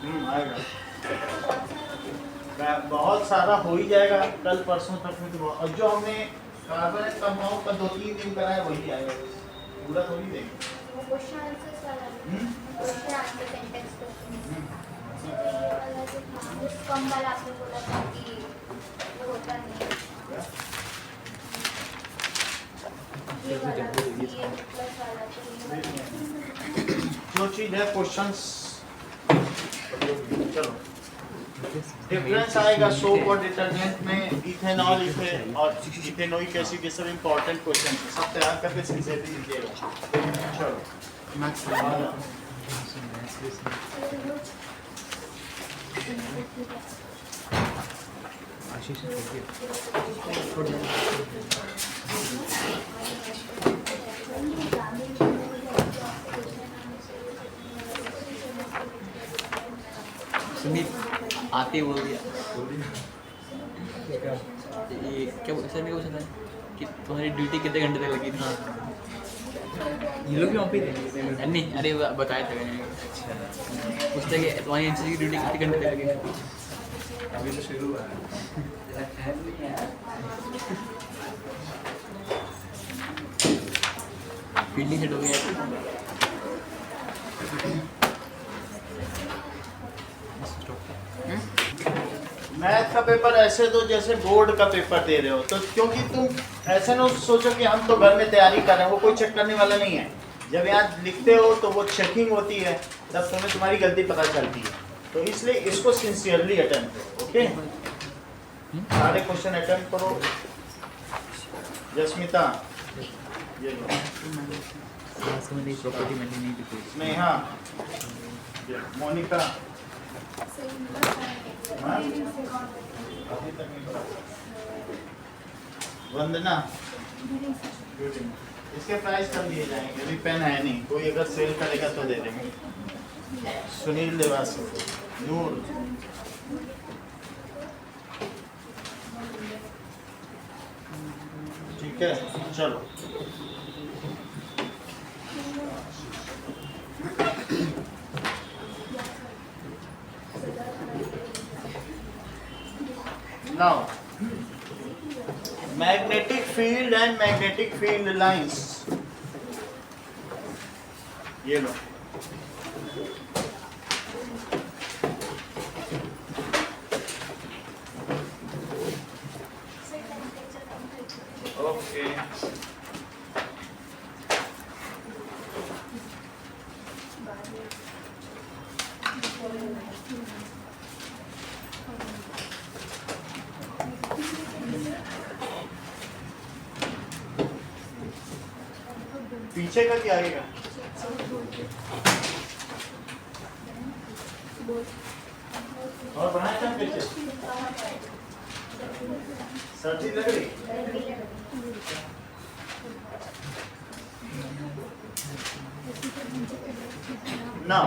आएगा, बहुत सारा हो ही जाएगा कल परसों तक में। तो और जो हमने कार्बन कंपाउंड का 2-3 दिन करा है वही आएगा, पूरा थोड़ी देंगे। वो क्वेश्चन आंसर्स वाला क्वेश्चन आंसर सेंटेंस क्वेश्चन ये वाला जो था कम वाला आपने बोला था कि वो होता नहीं ये वाला ये प्लस वाला तो जो चीज है क्वेश्चंस, चलो डिफरेंस आएगा सोप और डिटर्जेंट में, इथेनॉल और इथेनोइक एसिड, ये सब इंपॉर्टेंट क्वेश्चन है, सब तैयार करके सिंसियरली लीजिएगा। चलो आशीष सुमित आते बोल दिया ये क्या सर ने पूछा था कि तुम्हारी ड्यूटी कितने घंटे तक लगी थी? हाँ ये लोग भी वहाँ पे थे नहीं, अरे बताया था मैंने। अच्छा पूछते कि तुम्हारी एनसीसी की ड्यूटी कितने घंटे तक लगी थी? अभी तो शुरू हुआ है। फील्डिंग सेट हो गया। मैथ का पेपर ऐसे दो जैसे बोर्ड का पेपर दे रहे हो, तो क्योंकि तुम ऐसे ना सोचो कि हम तो घर में तैयारी कर रहे हैं, वो कोई चेक करने वाला नहीं है। जब यहाँ लिखते हो तो वो चेकिंग होती है, तब तुम्हें तुम्हारी गलती पता चलती है। तो इसलिए इसको सिंसियरली अटेम्प्ट करो, ओके? सारे क्वेश्चन अटेम्प्ट करो। जस्मिता, ये लो। स्नेहा, मोनिका, वंदना, इसके प्राइस कम दिए जाएंगे, अभी पेन है नहीं, कोई अगर सेल करेगा तो दे देंगे। सुनील देवासी, नूर, ठीक है, चलो now magnetic field and magnetic field lines, ये लो। ओके पीछे का क्या आएगा? और बनाए था पीछे, सर्दी लग रही? ना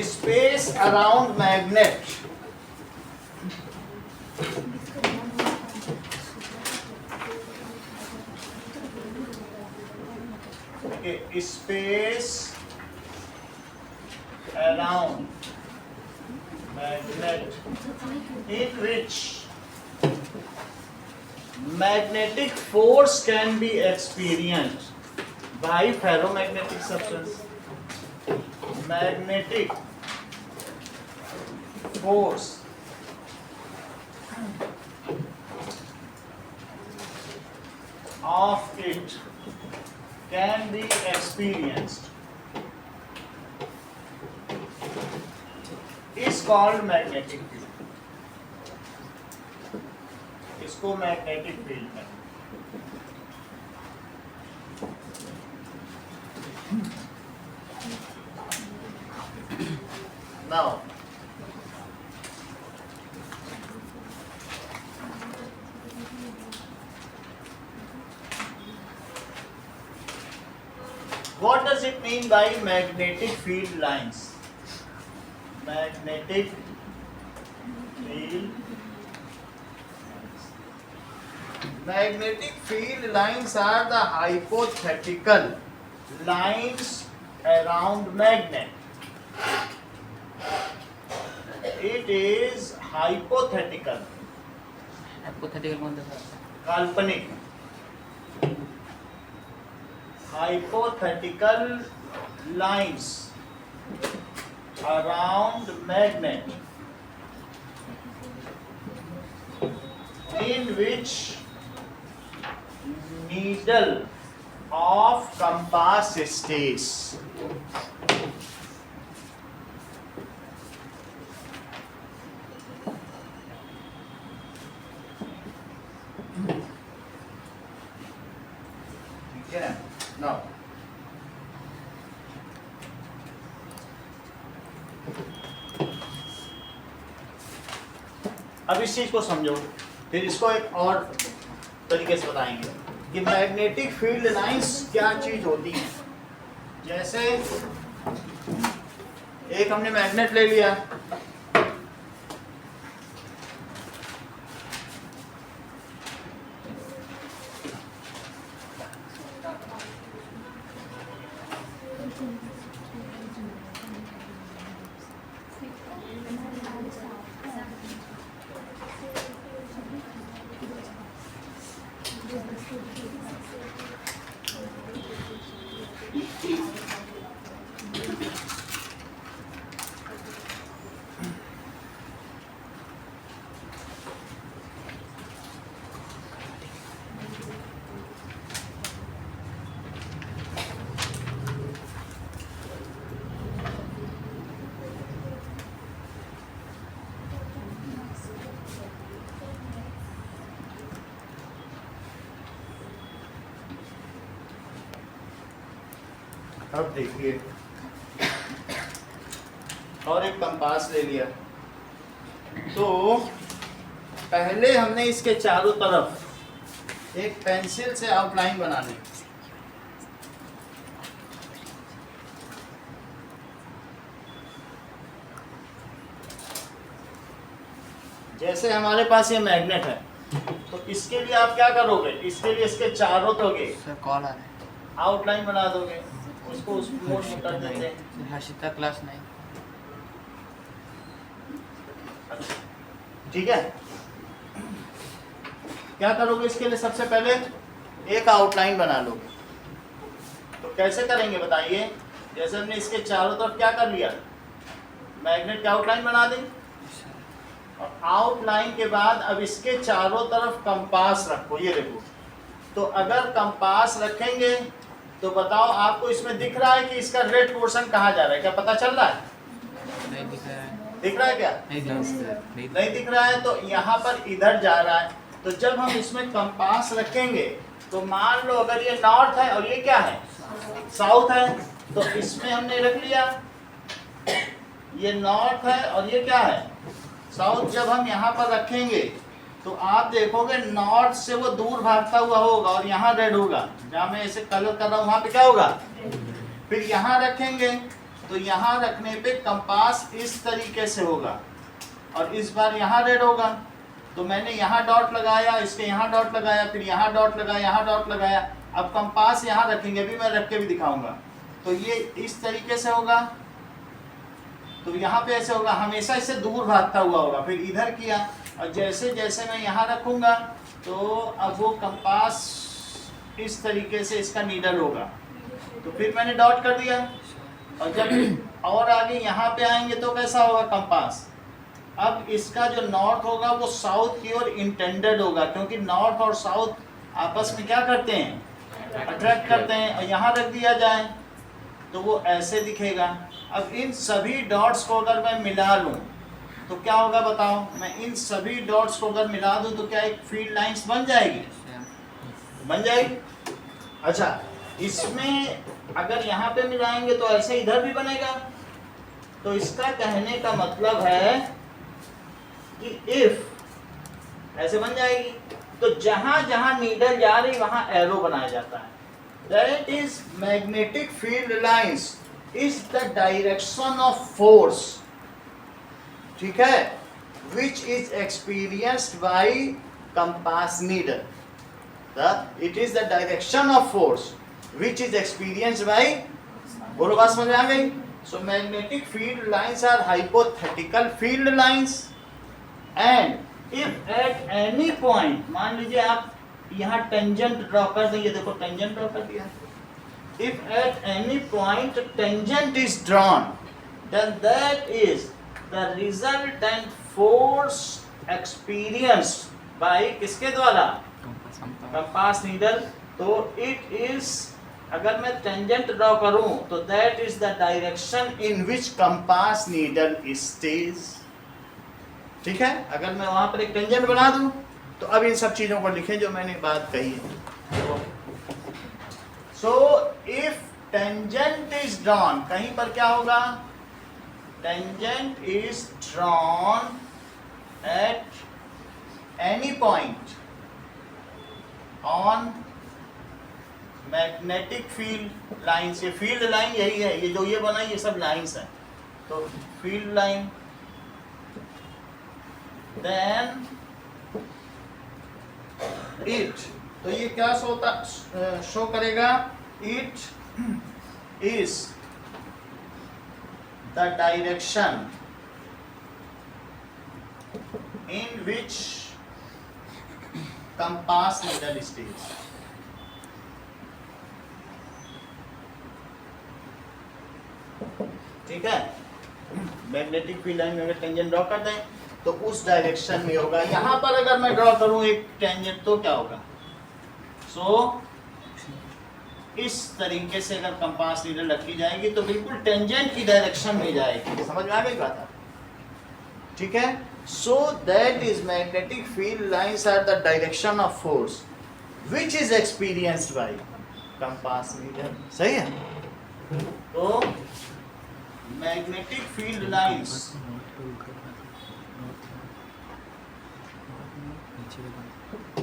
space around magnet space around magnet in which magnetic force can be experienced by ferromagnetic substance. Magnetic force of it can be experienced is called magnetic field. इसको magnetic field है। Now what does it mean by magnetic field lines? Magnetic field Magnetic field lines are the hypothetical lines around magnet. It is hypothetical. Hypothetical कौन था sir? काल्पनिक. Hypothetical lines around magnet in which needle of compass stays. ठीक है. Now अब इस चीज को समझो, फिर इसको एक और तरीके से बताएंगे कि मैग्नेटिक फील्ड लाइंस क्या चीज होती हैं. जैसे एक हमने मैग्नेट ले लिया, अब देखिए, और एक कंपास ले लिया, तो पहले हमने इसके चारों तरफ एक पेंसिल से आउटलाइन बनानी. जैसे हमारे पास ये मैग्नेट है, तो इसके लिए आप क्या करोगे, इसके लिए इसके चारों दोगे सर कॉल आ रहा है. आउटलाइन बना दोगे, उसको उस मोड में कर देते हैं. हर्षिता क्लास 9. ठीक है. क्या करोगे इसके लिए, सबसे पहले एक आउटलाइन बना लोगे. तो कैसे करेंगे बताइए. जैसे हमने इसके चारों तरफ क्या कर लिया, मैग्नेट की आउटलाइन बना दी, और आउटलाइन के बाद अब इसके चारों तरफ कंपास रखो. ये देखो, तो अगर कंपास रखेंगे तो बताओ आपको इसमें दिख रहा है कि इसका रेड पोर्शन कहाँ जा रहा है, क्या पता चल रहा है? नहीं दिख रहा है. दिख रहा है क्या? नहीं दिख रहा है. तो यहाँ पर इधर जा रहा है. तो जब हम इसमें कंपास रखेंगे तो मान लो अगर ये नॉर्थ है और ये क्या है, साउथ है, तो इसमें हमने रख लिया ये नॉर्थ है और ये क्या है, साउथ. जब हम यहाँ पर रखेंगे तो आप देखोगे नॉर्थ से वो दूर भागता हुआ होगा और यहाँ रेड होगा. जहाँ मैं ऐसे कलर कर रहा हूँ वहाँ पे क्या होगा. फिर यहाँ रखेंगे तो यहाँ रखने पे कंपास इस तरीके से होगा, और इस बार यहाँ रेड होगा. तो मैंने यहाँ डॉट लगाया, इसके यहाँ डॉट लगाया, फिर यहाँ डॉट लगाया, यहाँ डॉट लगाया. अब कंपास यहाँ रखेंगे, अभी मैं रख के भी दिखाऊंगा. तो ये इस तरीके से होगा, तो यहाँ पे ऐसे होगा, हमेशा इससे दूर भागता हुआ होगा. फिर इधर किया, और जैसे जैसे मैं यहाँ रखूँगा तो अब वो कंपास इस तरीके से इसका नीडल होगा. तो फिर मैंने डॉट कर दिया, और जब और आगे यहाँ पे आएंगे तो कैसा होगा कंपास. अब इसका जो नॉर्थ होगा वो साउथ की ओर इंटेंडेड होगा, क्योंकि नॉर्थ और साउथ आपस में क्या करते हैं, अट्रैक्ट करते हैं. और यहाँ रख दिया जाए तो वो ऐसे दिखेगा. अब इन सभी डॉट्स को अगर मैं मिला लूँ तो क्या होगा बताओ. मैं इन सभी डॉट्स को अगर मिला दूँ तो क्या एक फील्ड लाइंस बन जाएगी, बन जाएगी. अच्छा, इसमें अगर यहाँ पे मिलाएंगे तो ऐसे इधर भी बनेगा. तो इसका कहने का मतलब है कि इफ ऐसे बन जाएगी, तो जहां जहां नीडल जा रही वहां एरो बनाया जाता है. That is magnetic field lines is the direction of force. ठीक है, विच is experienced by compass needle. It is the direction of force which is experienced by, बोलो बात समझ में आ गई? So magnetic field lines are hypothetical field lines, and if at any point, मान लीजिए आप यहाँ टेंजेंट ड्रॉ कर दें, ये देखो टेंजेंट ड्रॉ कर दिया. If at any point tangent is drawn, then that is the resultant force experienced by किसके द्वारा? Compass needle. तो इट इज, अगर मैं टेंजेंट ड्रॉ करूं तो that is the direction in which compass needle stage. ठीक है, अगर मैं वहां पर एक टेंजेंट बना दूं तो अब इन सब चीजों को लिखें जो मैंने बात कही है. So if tangent is drawn, कहीं पर क्या होगा? Tangent is drawn at any point on magnetic field lines. ये फील्ड लाइन यही है, ये जो ये बना ये सब लाइन्स हैं. तो फील्ड लाइन, देन इट, तो ये क्या शो करेगा? It is the direction in which compass needle stage. ठीक है, मैग्नेटिक फील्ड लाइन में अगर टेंजेंट ड्रॉ कर दें तो उस डायरेक्शन में होगा. यहां पर अगर मैं ड्रॉ करूं एक टेंजेंट तो क्या होगा? सो इस तरीके से अगर कंपास नीडल रखी जाएगी तो बिल्कुल टेंजेंट की डायरेक्शन में जाएगी. समझ में आ गई बात? ठीक है. So that is magnetic field lines are the direction of force which is experienced by compass needle. सही है? तो magnetic field lines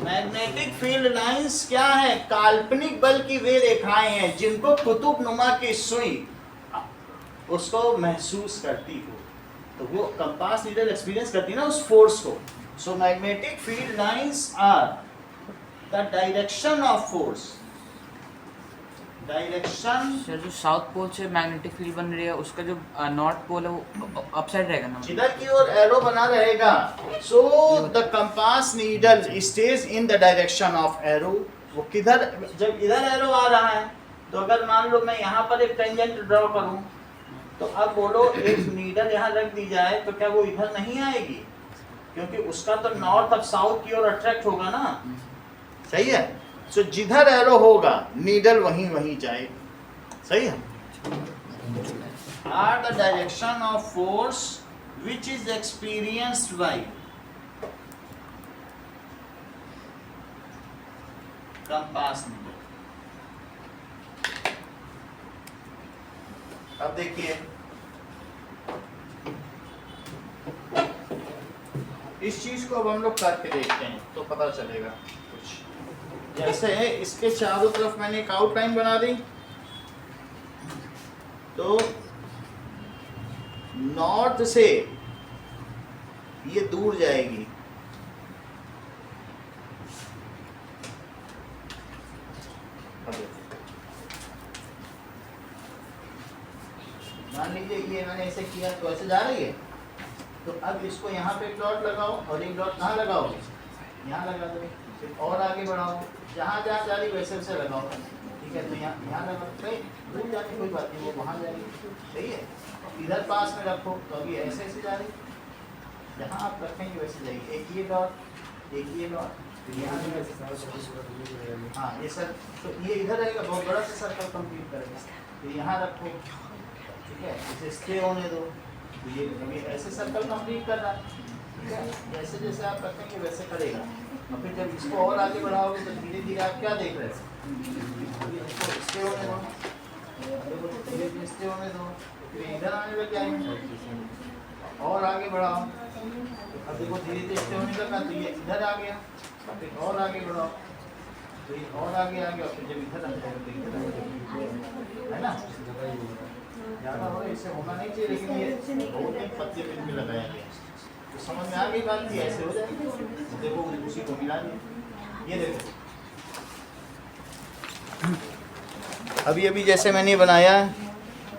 magnetic field lines क्या है? काल्पनिक बल की वे रेखाएं हैं जिनको कुतुब नुमा की सुई उसको महसूस करती हो. तो वो कंपास नीडल एक्सपीरियंस करती है ना उस फोर्स को. So magnetic field lines are the direction of force. Direction, sir जो साउथ पोल से मैग्नेटिक फील्ड बन रही है उसका जो नॉर्थ पोल है वो अपसाइड रहेगा ना? इधर की ओर एरो बना रहेगा. So the compass needle stage in the direction of arrow. वो किधर, जब इधर एरो आ रहा है तो अगर मान लो मैं यहाँ पर एक टेंजेंट ड्रॉ करूँ तो अब बोलो एक नीडल यहाँ रख दी जाए तो क्या वो इधर नहीं आएगी? क्योंकि उसका तो नॉर्थ ऑफ साउथ की ओर अट्रैक्ट होगा ना. सही है. सो जिधर एरो होगा नीडल वहीं जाएगी. सही है. Are the direction of force which is experienced by compass needle. अब देखिए इस चीज को अब हम लोग करके देखते हैं तो पता चलेगा कुछ. जैसे इसके चारों तरफ मैंने एक आउटलाइन बना दी तो नॉर्थ से ये दूर जाएगी. मान लीजिए ये मैंने ऐसे किया तो ऐसे जा रही है. तो अब इसको यहाँ पे एक डॉट लगाओ और एक डॉट कहाँ लगाओगे? यहाँ लगा दो. फिर और आगे बढ़ाओ, जहाँ जहाँ जा रही वैसे वैसे लगाओ. ठीक है. तो यहाँ लगाओ, कहीं दूर जाने कोई बात नहीं, वो वहाँ जाएगी. सही है. इधर पास में रखो तो अभी ऐसे ऐसे जा रही. जहाँ आप रखेंगे वैसे जाएगी. एक ये डॉट, एक ये डॉट, फिर यहाँ. हाँ ये सर, तो ये इधर रहेगा, बहुत बड़ा सा सर्कल कंप्लीट करेगा. फिर यहाँ रखो. ठीक है. इसे स्टे होने दो. ये अभी ऐसे सर्कल कंप्लीट कर रहा है. ठीक है. जैसे जैसे आप रखेंगे वैसे करेगा. और फिर जब इसको और आगे बढ़ाओगे तो धीरे धीरे आप क्या देख रहे हैं? इसको स्टे होने दो. धीरे धीरे स्टे होने दो. फिर इधर आने लग जाएंगे. और आगे बढ़ाओ. अब देखो धीरे धीरे स्टे होने लगा तो ये इधर आ गया. फिर और आगे बढ़ाओ तो ये और आगे आ गया. फिर जब इधर आ जाएगा तो इधर आ जाएगा. है ना? ज़्यादा हो इससे होना नहीं चाहिए, लेकिन ये बहुत ही पत्ते पिन में लगाया गया. तो समझ में आ गई बात की ऐसे हो जाएगी. देखो उसी को मिला दिया. ये देखो अभी अभी जैसे मैंने बनाया,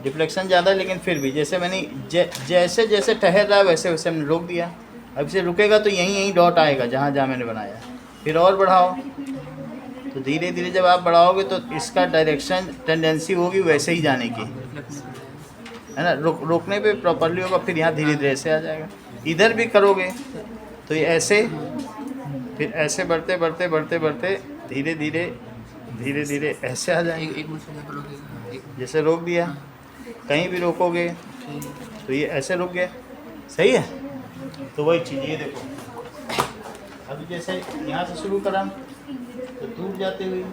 डिफ्लेक्शन ज़्यादा है लेकिन फिर भी जैसे मैंने जैसे जैसे ठहर रहा है वैसे वैसे हमने रोक दिया। अब से रुकेगा तो यहीं यहीं डॉट आएगा जहाँ जहाँ मैंने बनाया। फिर और बढ़ाओ, तो धीरे धीरे जब आप बढ़ाओगे तो इसका डायरेक्शन टेंडेंसी होगी वैसे ही जाने की, है ना। रोकने पे प्रॉपरली होगा, फिर यहाँ धीरे धीरे से आ जाएगा। इधर भी करोगे तो ये ऐसे, फिर ऐसे बढ़ते बढ़ते बढ़ते बढ़ते धीरे धीरे धीरे धीरे ऐसे आ जाएंगे। एक मिनट से यहाँ पर रोकेगा, एक जैसे रोक दिया, कहीं भी रोकोगे तो ये ऐसे रुक गया, सही है। तो वही चीज़ ये देखो, अभी जैसे यहाँ से शुरू करा तो दूर जाते हुए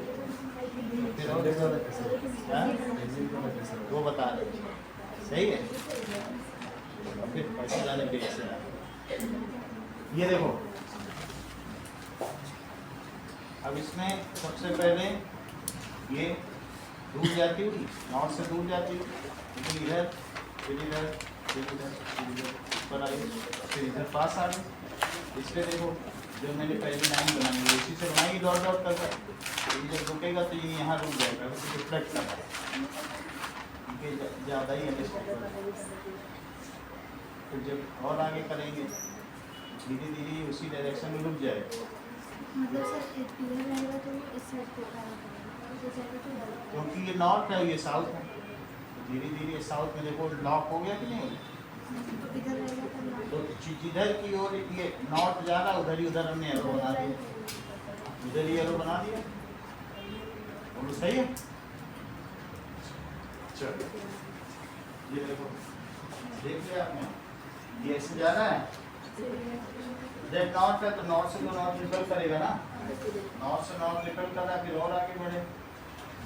फिर और हाँ? वो बता रहे, सही है। और फिर ऐसे जाने के ऐसे ये देखो। अब इसमें सबसे पहले ये दूर जाती हुई, नॉर्थ से दूर जाती हुई, फिर इधर फिर इधर फिर इधर फिर इधर ऊपर आई, फिर इधर पास आ गई। इसमें देखो जो मैंने पहली लाइन बनाई है उसी से बनाएगी डॉट डॉट कर। ये जब रुकेगा तो ये यहाँ रुक जाएगा, वैसे रिफ्लेक्ट कर रहा है, ज़्यादा ही है। तो जब और आगे करेंगे धीरे धीरे उसी डायरेक्शन में रुक जाएगा, मतलब सर इधर रहेगा तो इस साइड को क्योंकि ये नॉर्थ है ये साउथ है। धीरे धीरे साउथ में देखो लॉक हो गया कि नहीं, इधर रहेगा तो जिधर की ओर ये नॉर्थ जा रहा उधर ही उधर हमने एरो बना दिया, उधर ही एरो बना दिया, और सही है। चलो ये देखो, देख लिया आपने, ये ऐसे जा रहा है। जब नॉर्थ है तो नॉर्थ से तो नॉर्थ रिपल करेगा ना, नॉर्थ से नॉर्थ रिपल कर रहा है, फिर और आगे बढ़े,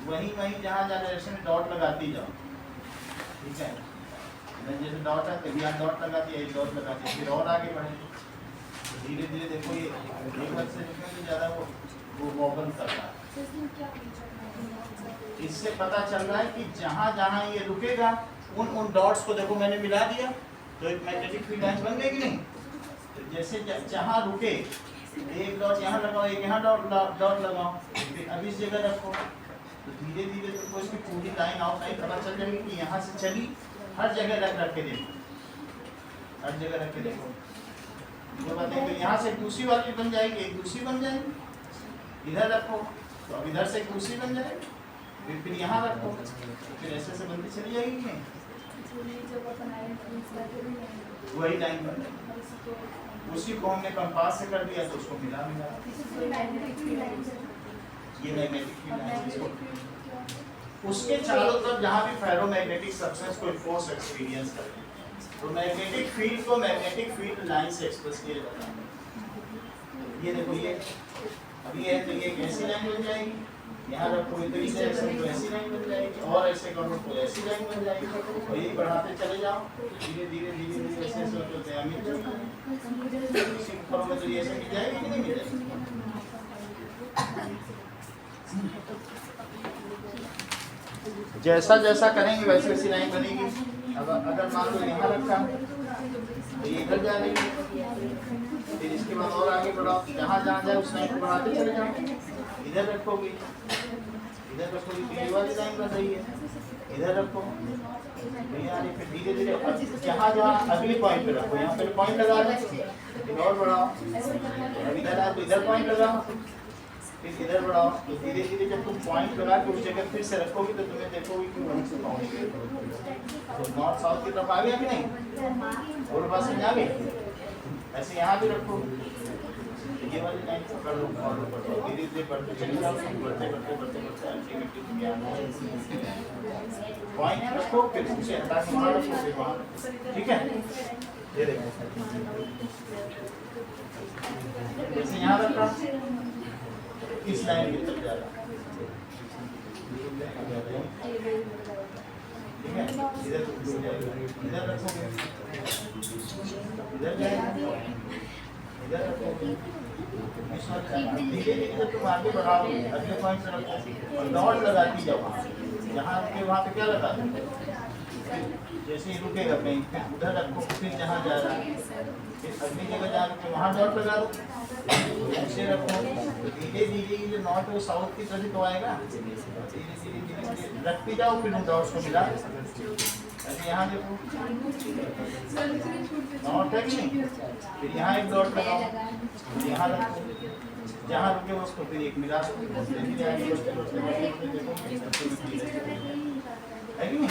वहीं वहीं जहाँ जहाँ डायरेक्शन में डॉट लगाती जाओ, ठीक है। जैसे डॉट है तो यहाँ डॉट लगा दिया, एक डॉट लगा दिया, फिर और आगे बढ़े। धीरे धीरे देखो ये एक हाथ से रुकने ज़्यादा वो वॉबल कर रहा है। इससे पता चल रहा है कि जहाँ जहाँ ये रुकेगा उन डॉट्स को देखो मैंने मिला दिया, तो एक मैग्नेटिक फील्ड लाइन बन गई कि नहीं। तो जैसे जहाँ रुके एक डॉट यहाँ लगाओ, एक यहाँ डॉट लगाओ, फिर अब इस जगह रखो, तो धीरे धीरे तुमको इसकी पूरी लाइन आउट लाइन पता चल जाएगी कि यहाँ से चली। हर जगह रख के देखो, हर जगह रख के देखो, जो बताएं तो यहाँ से दूसरी वाली बन जाएगी, एक दूसरी बन जाएगी, इधर रखो तो अब इधर से एक दूसरी बन जाएगी, फिर यहाँ रखो, तो फिर ऐसे से बनती चली जाएगी कि नहीं, वही लाइन बन जाएगी। उसी को हमने कंपास से कर दिया तो उसको मिला मिला, ये मैग्नेटिक फील्ड लाइन इसको। उसके चारों तरफ जहाँ भी फेरोमैग्नेटिक सब्सटेंस कोई फोर्स एक्सपीरियंस करे तो मैग्नेटिक फील्ड को मैग्नेटिक फील्ड लाइन से एक्सप्रेस किया जाता है। ये देखो ये अभी है तो ये कैसी लाइन बन जाएगी, यहाँ रखो तो इस डायरेक्शन तो ऐसी लाइन बन जाएगी, और ऐसे करो तो ऐसी लाइन बन जाएगी, और यही बढ़ाते चले जाओ धीरे धीरे धीरे धीरे ऐसे ऐसे होते हैं ऊपर में तो ये ऐसे मिल जाएगी कि नहीं मिल जाएगी। जैसा जैसा करेंगे वैसे वैसी लाइन बनेगी। अब अगर मान लो यहाँ रखा तो ये इधर जा रही है, फिर इसके बाद और आगे बढ़ाओ, जहाँ जहाँ जाए उस लाइन को बढ़ाते चले जाओ, इधर रखोगे इधर रखोगे तो ये वाली लाइन बन रही है, इधर रखो फिर धीरे धीरे जहाँ जहाँ अगले पॉइंट पे रखो, यहाँ पे पॉइंट लगा दो, फिर और बढ़ाओ, अब इधर आए तो इधर पॉइंट लगाओ, फिर इधर बढ़ाओ, तो धीरे धीरे जब तुम पॉइंट लगा के उस जगह फिर से रखोगे तो तुम्हें देखोगे कि वहीं से पहुँचोगे, तो नॉर्थ साउथ की तरफ आ गया कि नहीं, और पास में आ गए। ऐसे यहाँ भी रखो, ये वाली लाइन पकड़ लो, फॉलो कर लो, धीरे धीरे बढ़ते चले जाओ, बढ़ते बढ़ते बढ़ते बढ़ते अल्टीमेटली ज्ञान पॉइंट रखो, फिर उसे हटा के वहाँ रखो, फिर वहाँ, ठीक है। ये देखो जैसे यहाँ रखा इस लाइन की तरफ जा रहा, ठीक है, इधर इधर रखोगे, इधर जाएगा, इधर रखोगे, धीरे धीरे जब तुम आगे बढ़ाओगे अगले पॉइंट से रखो और डॉट लगाती जाओ, जहाँ पे वहाँ पे क्या लगा दो जैसे ही रुकेगा कहीं, फिर उधर रखो, फिर जहाँ जा रहा है, फिर अगली जगह जा रहे वहाँ डॉट लगा दो, ऐसे रखो। धीरे धीरे ये जो नॉट है वो साउथ की तरफ तो आएगा, धीरे धीरे रखते जाओ, फिर उन डॉट्स को मिला। अभी यहाँ देखो नॉट है कि नहीं, फिर यहाँ एक डॉट लगाओ, यहाँ रखो, जहाँ रुके उसको फिर एक मिला दो, है कि नहीं?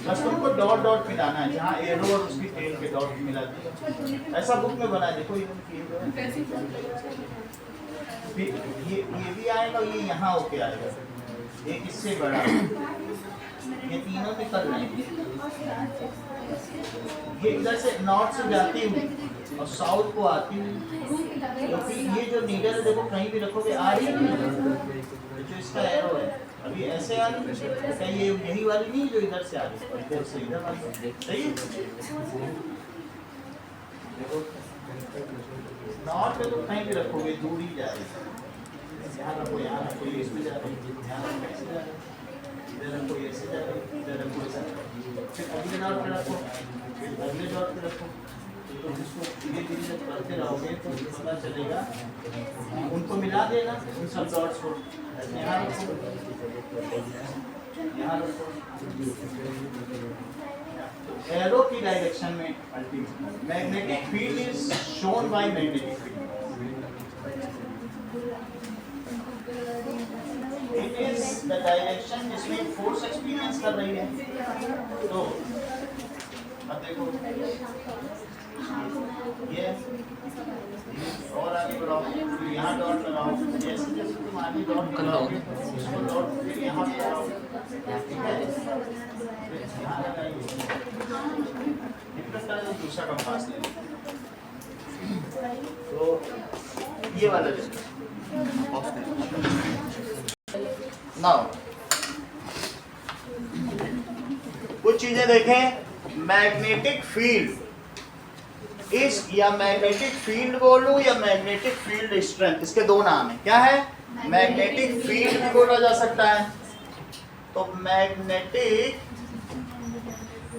बस तुमको डॉट डॉट मिलाना है, जहाँ एरो और उसकी टेल के डॉट मिला दिए। ऐसा बुक में बना देखो, ये भी आएगा, ये यहाँ होके आएगा, एक इससे बड़ा, ये तीनों निकल रहे हैं। ये इधर से नॉर्थ से जाती हुई और साउथ को आती हुई, क्योंकि ये जो नीडल देखो कहीं भी रखोगे आ रही है, जो इसका एरो है अभी ऐसे आ रही है, क्या ये यही वाली नहीं जो इधर से आ रही है, इधर से इधर वाली, सही है? देखो नॉर्थ पे तो कहीं भी रखोगे दूर ही जा रही है, यहाँ रखो, यहाँ रखो, ये इसमें जा रही है, यहाँ रखो ऐसे जा रही है, इधर रखो ऐसे जा रही है, इधर रखो ऐसा, फिर अगले डॉट पे रखो, फिर अगले डॉट पे रखो। तो इसको धीरे धीरे जब करते रहोगे तो पता चलेगा, उनको मिला देना उन सब डॉट्स को, यहाँ रखो, यहाँ रखो, एरो की डायरेक्शन में ultimate magnetic field is shown by magnetic field, it is the direction जिसमें फोर्स एक्सपीरियंस कर रही है। तो अब देखो ये और आगे बढ़ाओ, फिर यहाँ डॉट लगाओ, जैसे जैसे तुम आगे डॉट लगाओगे उसको डॉट फिर यहाँ लगाओ, ठीक है? यहाँ लगाइए, दूसरा कंपास ले लो, तो ये वाला ले नाउ कुछ चीजें देखें। मैग्नेटिक फील्ड इस या मैग्नेटिक फील्ड बोलूं या मैग्नेटिक फील्ड स्ट्रेंथ, इसके दो नाम है। क्या है? मैग्नेटिक फील्ड भी बोला जा सकता है। तो magnetic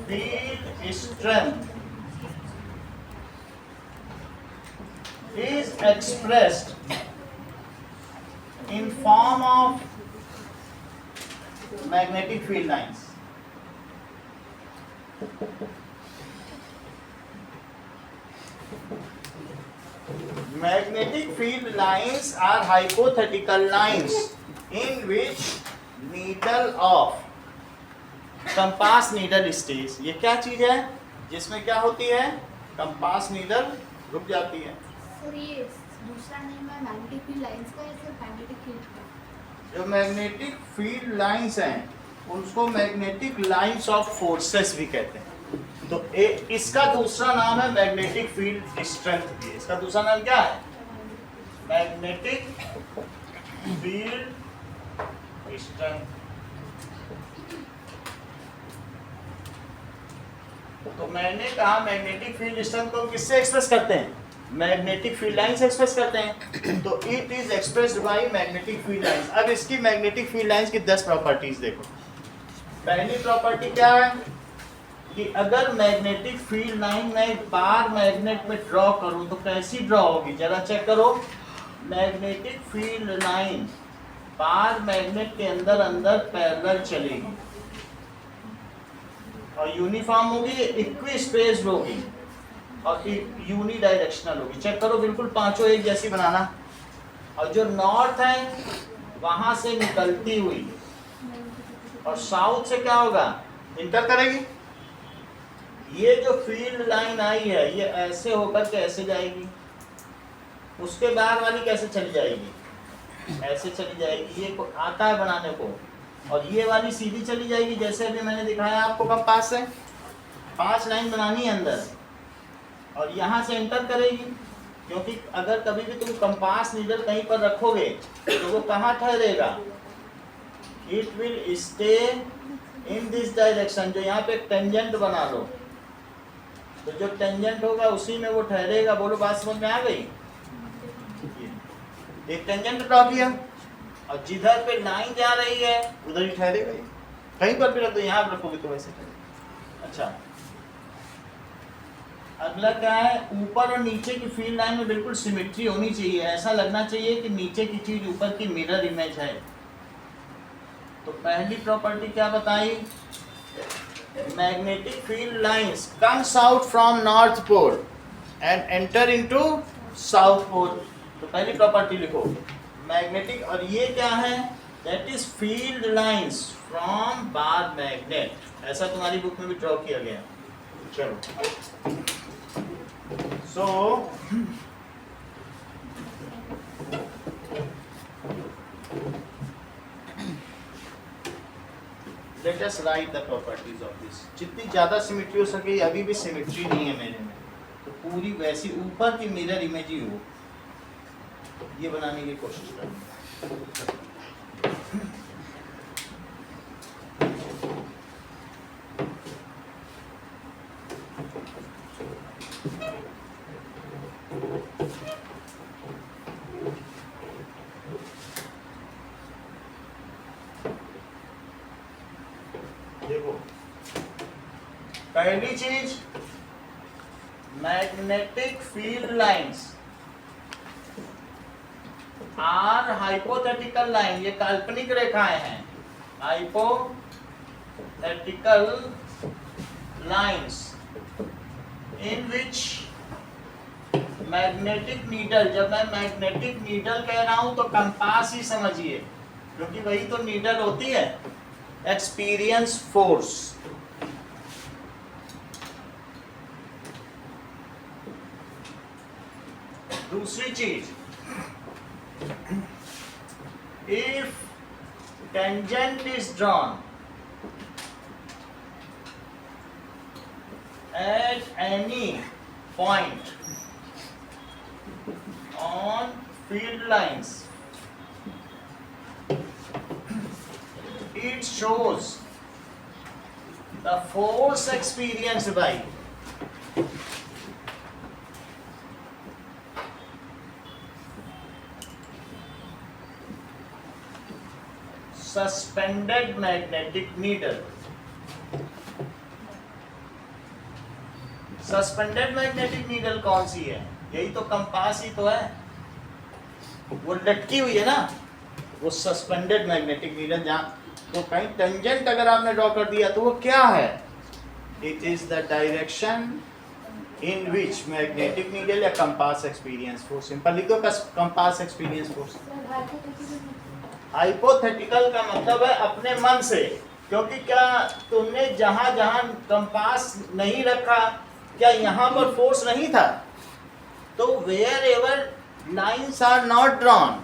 field strength is expressed in form of magnetic field lines. Magnetic field lines are hypothetical lines in which needle of compass needle stays. ये क्या चीज है जिसमें क्या होती है? कंपास नीडल रुक जाती है। सर ये दूसरा नेम है मैग्नेटिक फील्ड लाइंस का या सिर्फ मैग्नेटिक फील्ड का? जो मैग्नेटिक फील्ड लाइंस हैं उसको मैग्नेटिक लाइंस ऑफ फोर्सेस भी कहते हैं। तो इसका दूसरा नाम है मैग्नेटिक फील्ड स्ट्रेंथ भी। इसका दूसरा नाम क्या है? Magnetic field strength. तो मैंने कहा मैग्नेटिक फील्ड स्ट्रेंथ को किससे एक्सप्रेस करते हैं? मैग्नेटिक फील्ड लाइन से एक्सप्रेस करते हैं। तो it is expressed by magnetic field lines. अब इसकी मैग्नेटिक फील्ड लाइंस की 10 प्रॉपर्टीज देखो। पहली प्रॉपर्टी क्या है कि अगर मैग्नेटिक फील्ड लाइन में एक बार मैग्नेट में ड्रॉ करूं तो कैसी ड्रॉ होगी? जरा चेक करो। Magnetic field line bar magnet के अंदर अंदर पैरेलल चलेगी और यूनिफॉर्म होगी, इक्वी स्पेस्ड होगी और यूनी डायरेक्शनल होगी। चेक करो, बिल्कुल पांचों एक जैसी बनाना। और जो नॉर्थ है वहां से निकलती हुई और साउथ से क्या होगा? इंटर करेगी। ये जो फील्ड लाइन आई है ये ऐसे होकर के ऐसे जाएगी, उसके बाद वाली कैसे चली जाएगी? ऐसे चली जाएगी। ये आता है बनाने को। और ये वाली सीधी चली जाएगी जैसे अभी मैंने दिखाया आपको कंपास से। 5 लाइन बनानी है अंदर और यहाँ से एंटर करेगी, क्योंकि अगर कभी भी तुम कंपास नीडल कहीं पर रखोगे तो वो कहाँ ठहरेगा? It will stay in this direction. जो यहाँ पे एक टेंजेंट बना लो तो जो टेंजेंट होगा उसी में वो ठहरेगा। बोलो बात समझ में आ गई? एक टेंजेंट ड्रॉ किया और जिधर पे लाइन जा रही है उधर ही ठहरेगा। कहीं पर भी रख दो, यहाँ रखोगे तो वैसे ठहरेगा। अच्छा, अगला क्या है, ऊपर और नीचे की फील्ड लाइन में बिल्कुल सिमेट्री होनी चाहिए, ऐसा लगना चाहिए कि नीचे की चीज ऊपर की मिरर इमेज है। तो पहली प्रॉपर्टी क्या बताई, magnetic field lines comes out from north pole and enter into south pole. तो पहली प्रॉपर्टी लिखो मैग्नेटिक, और ये क्या है, that is field lines from bar magnet, ऐसा तुम्हारी बुक में भी ड्रॉ किया गया। चलो so let us write the properties of this. जितनी ज्यादा सिमेट्री हो सके, अभी भी सिमेट्री नहीं है मेरे में, तो पूरी वैसी ऊपर की मिरर इमेज ही हो, ये बनाने की कोशिश करेंगे। देखो पहली चीज, magnetic field lines are hypothetical line, ये काल्पनिक रेखाएं हैं, hypothetical lines in which magnetic needle, जब मैं मैग्नेटिक नीडल कह रहा हूं तो कंपास ही समझिए, क्योंकि वही तो नीडल होती है, एक्सपीरियंस फोर्स। दूसरी चीज, if tangent is drawn at any point on field lines, it shows the force experienced by suspended magnetic needle। Suspended magnetic needle कौन सी है, यही तो कंपास ही तो है, वो लटकी हुई है ना, वो सस्पेंडेड मैग्नेटिक नीडल। जहाँ तो कहीं टेंजेंट अगर आपने ड्रॉ कर दिया तो वो क्या है, it is the direction in which magnetic needle या कंपास एक्सपीरियंस फोर्स। सिंपल लिख दो कंपास एक्सपीरियंस फोर्स। हाइपोथेटिकल का मतलब है अपने मन से, क्योंकि क्या तुमने जहां जहां कंपास नहीं रखा, क्या यहाँ पर फोर्स नहीं था, तो wherever lines are not drawn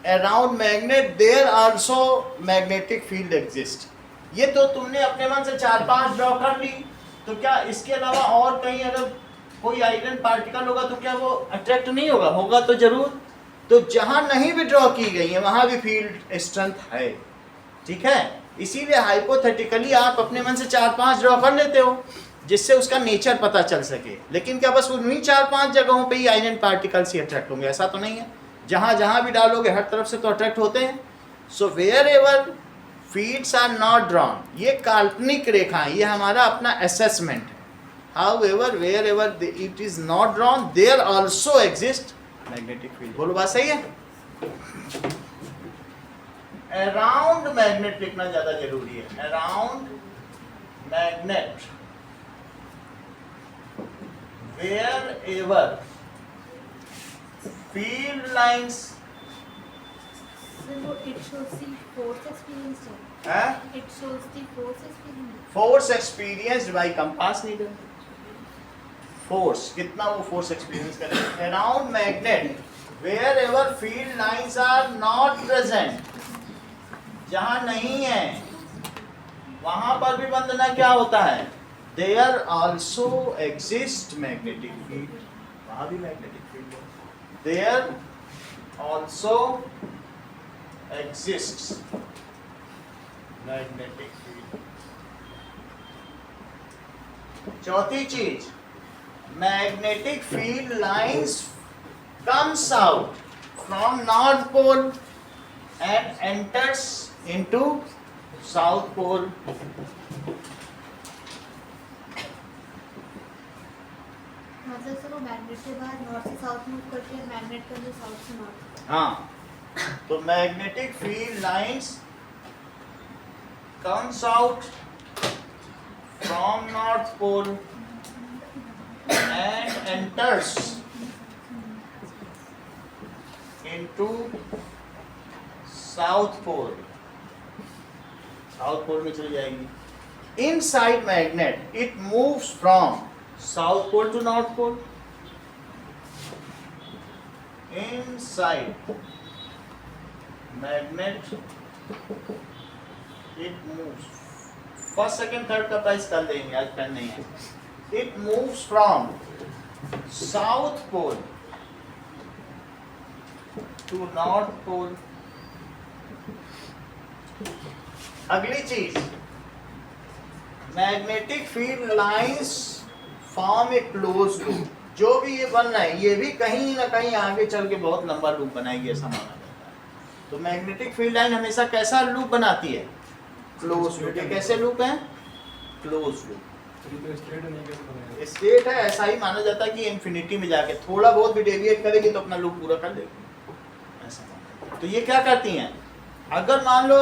around magnet there also magnetic field exist. ये तो तुमने अपने मन से 4-5 ड्रॉ कर ली, तो क्या इसके अलावा और कहीं अगर कोई आयरन पार्टिकल होगा तो क्या वो अट्रैक्ट नहीं होगा, होगा तो जरूर। तो जहां नहीं भी ड्रॉ की गई है वहां भी फील्ड स्ट्रेंथ है, ठीक है। इसीलिए हाइपोथेटिकली आप अपने मन से 4-5 ड्रॉ कर लेते हो, जिससे उसका नेचर पता चल सके, लेकिन क्या बस उन्हीं 4-5 जगहों पे ही आयरन पार्टिकल्स ही अट्रैक्ट होंगे, ऐसा तो नहीं है। जहां जहां भी डालोगे हर तरफ से तो अट्रैक्ट होते हैं। So wherever fields are not drawn, ये काल्पनिक रेखाएं, ये हमारा अपना असेसमेंट है। However wherever it is not drawn there also exist magnetic field. बोलो बात सही है। अराउंड मैग्नेट लिखना ज्यादा जरूरी है, around magnet wherever field lines it shows the force experienced है, it shows the force experienced force experienced by compass needle। force कितना वो force experience करेगा around magnet wherever field lines are not present, जहां नहीं है वहां पर भी बंधना क्या होता है, there also exist magnetic field, वहाँ भी magnetic field है, there also exists magnetic field। चौथी चीज, magnetic field lines comes out from north pole and enters into south pole। मतलब सर वो मैग्नेट से बाहर नॉर्थ से साउथ मूव करती है, मैग्नेट का जो साउथ से नॉर्थ। हाँ, तो magnetic field lines comes out from North Pole and enters into South Pole. South Pole में चली जाएगी. Inside magnet, it moves from South Pole to North Pole. Inside magnet, it moves. First second third का price कर देंगे, आज pen नहीं है. It moves from south pole to north pole. अगली चीज, magnetic field lines form a close loop. जो भी ये बन रहा है ये भी कहीं ना कहीं आगे चल के बहुत लंबा लूप बनाएगी, ऐसा माना जाता है. तो मैग्नेटिक फील्ड लाइन हमेशा कैसा लूप बनाती है? Close loop. ये कैसे लूप है? Close loop. स्टेट है, ऐसा ही माना जाता है कि इंफिनिटी में जाके थोड़ा बहुत भी डेविएट करेगी तो अपना लूप पूरा कर देगी, ऐसा. तो ये क्या करती हैं? अगर मान लो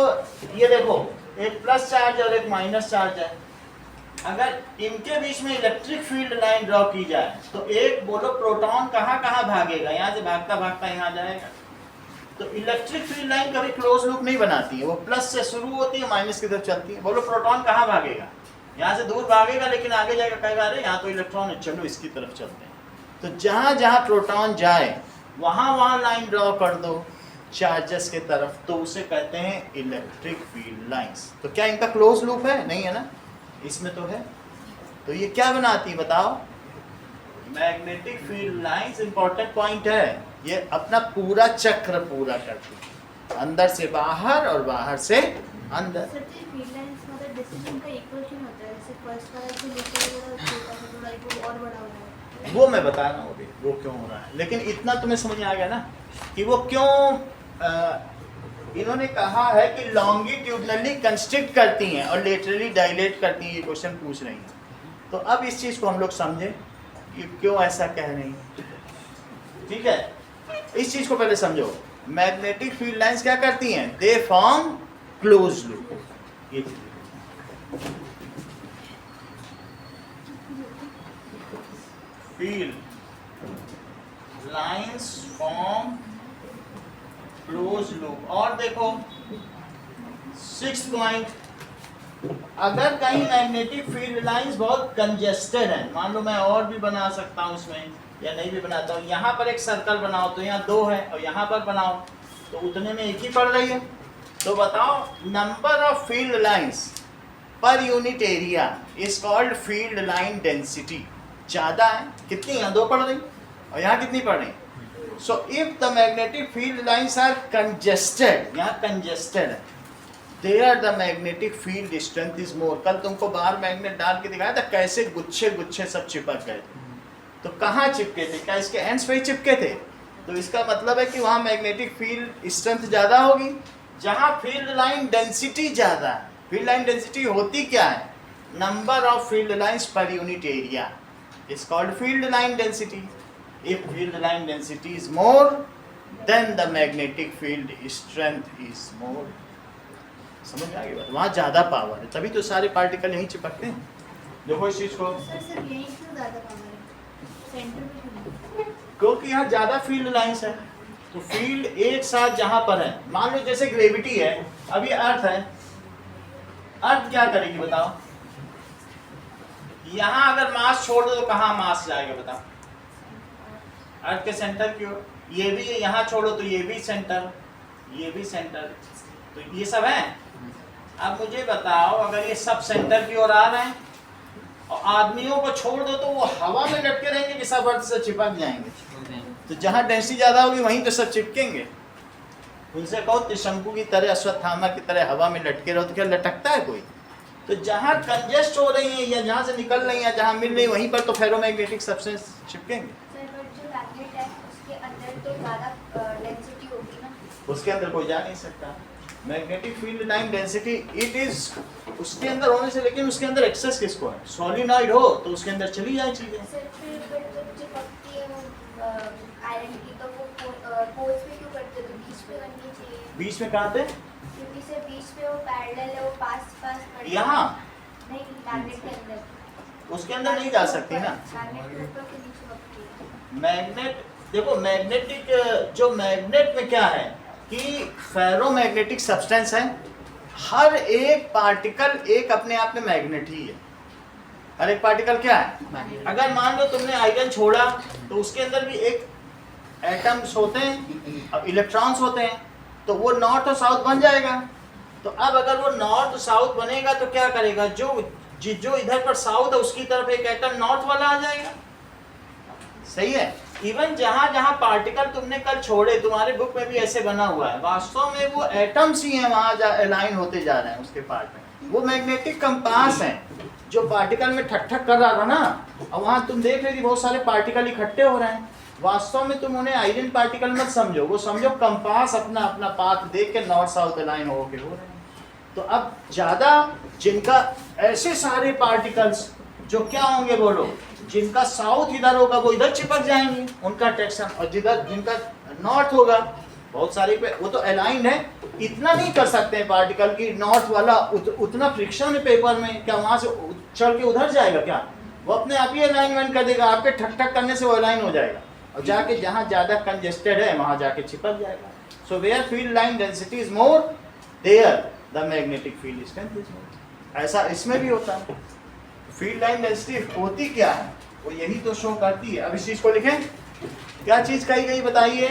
ये देखो एक प्लस चार्ज और एक माइनस चार्ज है, अगर इनके बीच में इलेक्ट्रिक फील्ड लाइन ड्रॉ की जाए तो एक बोलो प्रोटॉन कहाँ कहाँ भागेगा? यहाँ से भागता भागता यहाँ जाएगा. तो इलेक्ट्रिक फील्ड लाइन कभी क्लोज लूप नहीं बनाती है, वो प्लस से शुरू होती है माइनस की तरफ चलती है. बोलो प्रोटॉन कहाँ भागेगा? यहाँ से दूर भागेगा, लेकिन आगे जाएगा कहेगा अरे यहाँ तो इलेक्ट्रॉन है, चलो इसकी तरफ चलते हैं. तो जहाँ जहाँ प्रोटॉन जाए वहाँ वहाँ लाइन ड्रॉ कर दो चार्जेस के तरफ, तो उसे कहते हैं इलेक्ट्रिक फील्ड लाइंस. तो क्या इनका क्लोज लूप है? नहीं है ना, इसमें तो है. तो ये क्या बनाती बताओ? Magnetic field lines. Important point है, ये अपना पूरा चक्र पूरा करती है, अंदर से बाहर और बाहर से अंदर. सर जी फील्ड लाइंस मतलब डिस्टेंस का इक्वल क्यों होता है? जैसे फर्स्ट वाला जो नीचे वाला छोटा सा थोड़ा वो और बड़ा हो रहा है, वो मैं बता रहा हूँ अभी वो क्यों हो रहा है. लेकिन इतना तुम्हें समझ में आ गया ना कि वो क्यों इन्होंने कहा है कि लॉन्गिट्यूडनली कंस्ट्रिक्ट करती हैं और लेटरली डायलेट करती हैं. ये क्वेश्चन पूछ रही हैं. तो अब इस चीज़ को हम लोग समझें कि क्यों ऐसा कह रही हैं. ठीक है, इस चीज को पहले समझो. मैग्नेटिक फील्ड लाइंस क्या करती हैं? They form close loop. ये field lines form close loop. और देखो 6 पॉइंट, अगर कहीं मैग्नेटिक फील्ड लाइंस बहुत कंजेस्टेड है, मान लो मैं और भी बना सकता हूँ उसमें या नहीं भी बनाता हूँ. यहाँ पर एक सर्कल बनाओ तो यहाँ 2 है, और यहाँ पर बनाओ तो उतने में एक ही पड़ रही है. तो बताओ number of field lines per unit area is called field line density. ज़्यादा है, कितनी? यहाँ 2 पड़ रही और यहाँ कितनी पड़ रही? So if the magnetic field lines are congested, यहाँ कंजेस्टेड है, there the magnetic field strength is more. कल तुमको बाहर मैग्नेट डाल के दिखाया था कैसे गुच्छे गुच्छे सब चिपक गए थे. तो कहाँ चिपके थे? क्या इसके एंड्स पे ही चिपके थे? तो इसका मतलब है कि वहाँ मैग्नेटिक फील्ड स्ट्रेंथ ज़्यादा होगी. जहाँ फील्ड लाइन डेंसिटी ज़्यादा है. फील्ड लाइन डेंसिटी होती क्या है? Number of field lines per unit area is called field line density. If field line density is more than the magnetic field strength is मोर. समझ में आ गई बात? वहाँ ज़्यादा पावर है, तभी तो सारे पार्टिकल यहीं चिपकते हैं. देखो इस चीज़ को, सर सर यही क्यों ज़्यादा पावर है, सेंटर में क्यों नहीं? क्योंकि यहाँ ज़्यादा फील्ड लाइंस है. तो फील्ड एक साथ जहाँ पर है, मान लो जैसे ग्रेविटी है, अभी अर्थ है, अर्थ क्या करेगी बताओ? यहाँ अगर मास छोड़ दो तो कहाँ मास जाएगा बताओ? अर्थ के सेंटर की ओर. ये भी यहाँ छोड़ो तो ये भी सेंटर, ये भी सेंटर, तो ये सब है. अब मुझे बताओ अगर ये सब सेंटर की ओर आ रहे हैं और आदमियों को छोड़ दो तो वो हवा में लटके रहेंगे कि सब अर्थ से चिपक जाएंगे? तो जहाँ डेंसिटी ज़्यादा होगी वहीं तो सब चिपकेंगे. उनसे कहो त्रिशंकु की तरह, अश्वत्थामा की तरह हवा में लटके रहो तो क्या लटकता है कोई? तो जहाँ कंजेस्ट हो रही है या जहाँ से निकल रही है, जहाँ मिल रही है, वहीं पर तो फेरोमैग्नेटिक सब्सटेंस चिपकेंगे. सर बट जो मैग्नेट है उसके अंदर तो ज़्यादा डेंसिटी होगी ना. उसके अंदर कोई जा नहीं सकता. Magnetic field line density it is उसके अंदर होने से, लेकिन उसके अंदर एक्सेस किसको है? सॉलिनॉइड हो तो उसके अंदर चली जाए चीजें. सर फिर बट जो पोज पे क्यों करते हो, तो बीच पे करनी चाहिए, बीच में कहाँ पे? क्योंकि से बीच पे वो पैरेलल है, वो पास पास पड़ता है। यहाँ नहीं, मैग्नेट के अंदर, उसके अंदर नहीं जा सकती ना। मैग्नेट के ऊपर के नीचे रखती है। मैग्नेट देखो, मैग्नेटिक जो मैग्नेट में क्या है कि फेरोमैग्नेटिक सब्सटेंस है, हर एक पार्टिकल एक अपने आप में मैग्नेट ही है। हर एक पार्टिकल क्या है? अगर मान लो तुमने आयरन छोड़ा तो उसके अंदर भी एक एटम्स होते हैं और इलेक्ट्रॉन्स होते हैं, तो वो नॉर्थ और साउथ बन जाएगा। तो अब अगर वो नॉर्थ साउथ बनेगा तो क्या करेगा, जो इधर पर साउथ है उसकी तरफ एक एटम नॉर्थ वाला आ जाएगा। सही है। इवन जहां जहां पार्टिकल तुमने कल छोड़े, तुम्हारे बुक में भी ऐसे बना हुआ है, वास्तव में वो एटम्स ही हैं, वहां अलाइन होते जा रहे हैं उसके पार्ट में। वो मैग्नेटिक कंपास है जो पार्टिकल में ठक ठक कर रहा था ना, और वहां तुम देख रहे थे बहुत सारे पार्टिकल इकट्ठे हो रहे हैं। वास्तव में तुम उन्हें आयरन पार्टिकल मत समझो, वो समझो कंपास अपना अपना पाथ देख के नॉर्थ साउथ अलाइन होके हो रहे हैं। तो अब ज्यादा जिनका ऐसे सारे पार्टिकल्स जो क्या होंगे बोलो, जिनका साउथ इधर होगा वो इधर चिपक जाएंगे, उनका अट्रैक्शन, और जिधर जिनका नॉर्थ होगा बहुत सारे पे वो तो अलाइंड है। इतना नहीं कर सकते हैं पार्टिकल की नॉर्थ वाला उतना फ्रिक्शन है पेपर में, क्या वहां से चढ़ के उधर जाएगा क्या? वो अपने आप ही अलाइनमेंट कर देगा, आपके ठक ठक करने से वो अलाइन हो जाएगा और जाके जहां ज्यादा कंजेस्टेड है वहां जाके चिपक जाएगा। So where field line density is more, there the magnetic field strength is more. ऐसा इसमें भी होता है। फील्ड लाइन डेंसिटी होती क्या है, वो यही तो शो करती है। अब इस चीज को लिखें, क्या चीज कही गई बताइए?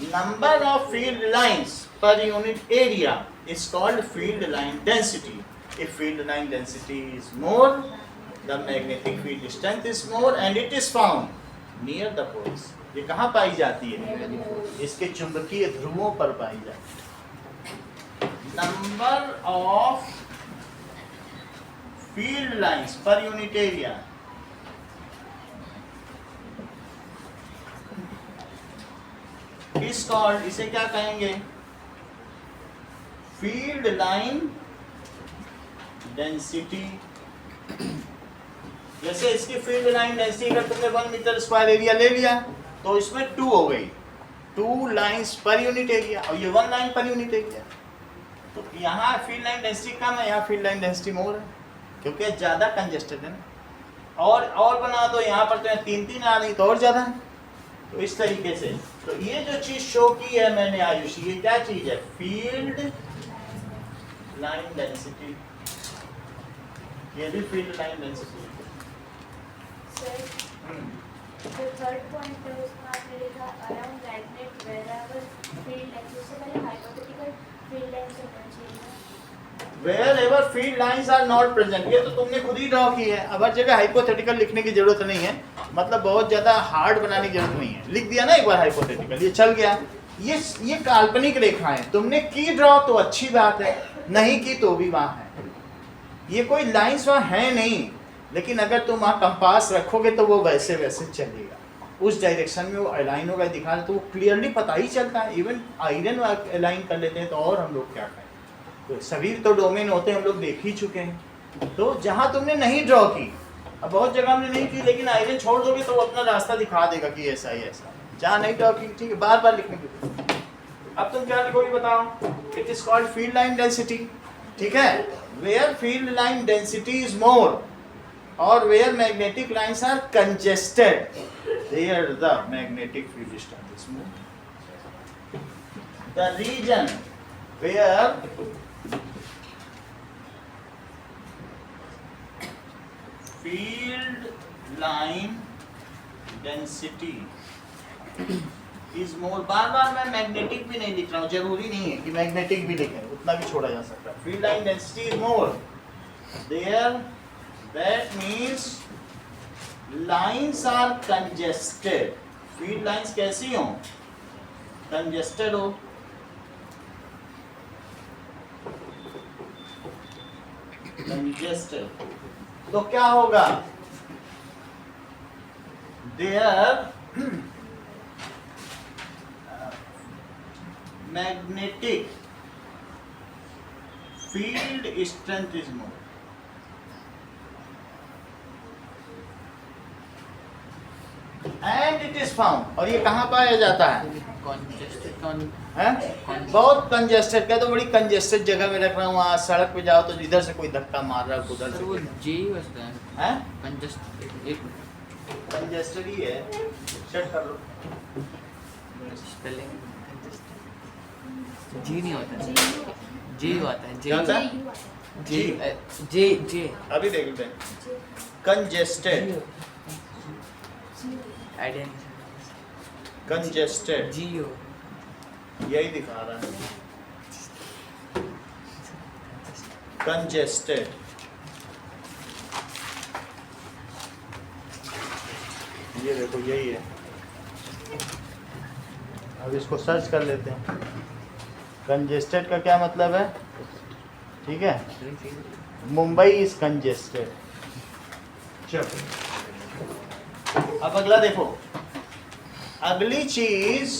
Number of field lines per unit area is called field line density. If field line density is more, the magnetic field strength is more and it is found near the poles. ये कहाँ पाई जाती है? इसके चुंबकीय ध्रुवों पर पाई जाती है। Number of field lines per unit area is called, इसे क्या कहेंगे? Field line density. जैसे इसकी फील्ड लाइन डेंसिटी अगर तुमने 1 मीटर स्क्वायर एरिया ले लिया तो इसमें 2 हो गई, 2 लाइंस पर यूनिट एरिया, और ये 1 लाइन पर यूनिट एरिया। तो यहाँ फील्ड लाइन डेंसिटी कम है, यहाँ फील्ड लाइन डेंसिटी मोर है, क्योंकि ज़्यादा कंजेस्टेड है ना। और बना दो यहाँ पर तो 3-3 आ रही तो और ज़्यादा है। तो इस तरीके से तो ये जो चीज़ शो की है मैंने आयुषी, ये क्या चीज़ है? Field line density. ये भी फील्ड लाइन डेंसिटी। जो थर्ड पॉइंट है उसमें आपने लिखा around magnet wherever field lines, उससे पहले हाइपोथेटिकल फील्ड लाइंस होना चाहिए। Wherever field lines are not present, ये तो तुमने खुद ही ड्रॉ की है। अब हर जगह हाइपोथेटिकल लिखने की जरूरत नहीं है, मतलब बहुत ज्यादा हार्ड बनाने की जरूरत नहीं है। लिख दिया ना एक बार हाइपोथेटिकल, ये चल गया। ये काल्पनिक रेखाएं तुमने की ड्रॉ तो अच्छी बात है, नहीं की तो भी वहां है। ये कोई लाइंस वहां है नहीं, लेकिन अगर तुम वहां कंपास रखोगे तो वो वैसे वैसे चलेगा, उस डायरेक्शन में वो अलाइन होगा दिखा तो वो क्लियरली पता ही चलता है। इवन आयरन अलाइन कर लेते हैं तो और हम लोग क्या करें, तो सभी तो डोमेन होते हैं, हम लोग देख ही चुके हैं। तो जहां तुमने नहीं ड्रॉ की, अब बहुत जगह हमने नहीं की, लेकिन आयरन छोड़ दोगे तो वो अपना रास्ता दिखा देगा कि ऐसा ही ऐसा। जहां नहीं ड्रॉ की, ठीक है, बार बार लिखने की। अब तुम क्या लिखोगे बताओ? It is called field line density, ठीक है। Where field line density is more और where magnetic lines are congested, there the magnetic field strength is more. The region where field line density is more, बार बार मैं magnetic भी नहीं लिख रहा हूँ, जरूरी नहीं है कि मैग्नेटिक भी लिखें, उतना भी छोड़ा जा सकता है। Field line density is more there, that means lines are congested. Field lines कैसी हो? कंजेस्टेड हो। कंजेस्टेड तो क्या होगा? There magnetic field strength is more. And it is found, और ये कहाँ पाया जाता है? congested कौन हैं? बहुत कंजेस्टेड, क्या तो बड़ी कंजेस्टेड जगह में रख रहा हूँ, वहाँ सड़क पे जाओ तो इधर से कोई धक्का मार रहा है, उधर सर से वो कोई- जे ही बसता है हैं? कंजेस्ट एक कंजेस्टेड ही है, चेक कर लो। स्पेलिंग जी नहीं होता है, जे ही आता है, क्या होता है? जे जे जे अभी देख लेते हैं। कंजेस्टेड, आइडिया नहीं कंजेस्टेड जियो यही दिखा रहा है, कंजेस्टेड। ये देखो यही है। अब इसको सर्च कर लेते हैं। कंजेस्टेड का क्या मतलब है? ठीक है, मुंबई इज कंजेस्टेड। चलो अब अगला देखो, अगली चीज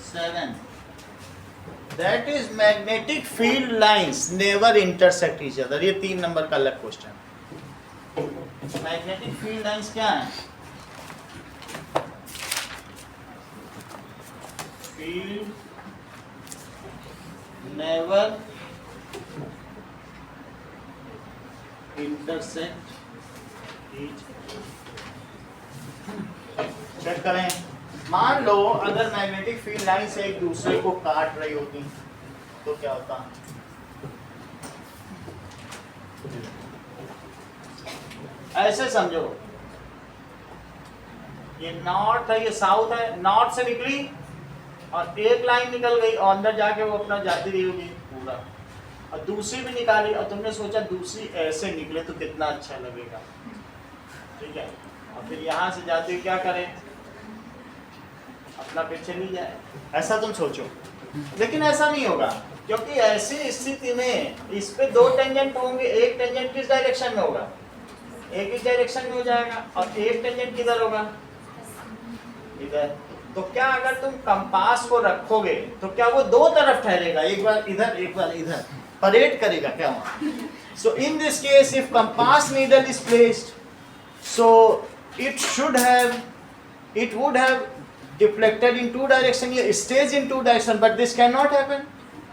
7, that is magnetic field lines never intersect each other. ये 3 नंबर का अलग क्वेश्चन। मैग्नेटिक फील्ड लाइंस क्या है? Field never intersect each. Check करें, मान लो अगर मैग्नेटिक फील्ड लाइन से एक दूसरे को काट रही होती तो क्या होता? ऐसे समझो, ये नॉर्थ है, ये साउथ है, नॉर्थ से निकली और एक लाइन निकल गई और अंदर जाके वो अपना जाती रही होगी पूरा, और दूसरी भी निकाली और तुमने सोचा दूसरी ऐसे निकले तो कितना अच्छा लगेगा, ठीक है, और फिर यहाँ से जाते हुए क्या करें, अपना पे चली जाए, ऐसा तुम सोचो। लेकिन ऐसा नहीं होगा, क्योंकि ऐसी स्थिति में इस पे 2 टेंजेंट होंगे। एक टेंजेंट किस डायरेक्शन में होगा? एक ही डायरेक्शन में हो जाएगा, और एक टेंजेंट किधर होगा? इधर। तो क्या अगर तुम कंपास को रखोगे तो क्या वो 2 तरफ ठहरेगा, एक बार इधर एक बार इधर, परेड करेगा क्या वहाँ? So in this case if compass needle is placed, so it would have deflected in 2 direction, it stays in 2 direction, but this cannot happen.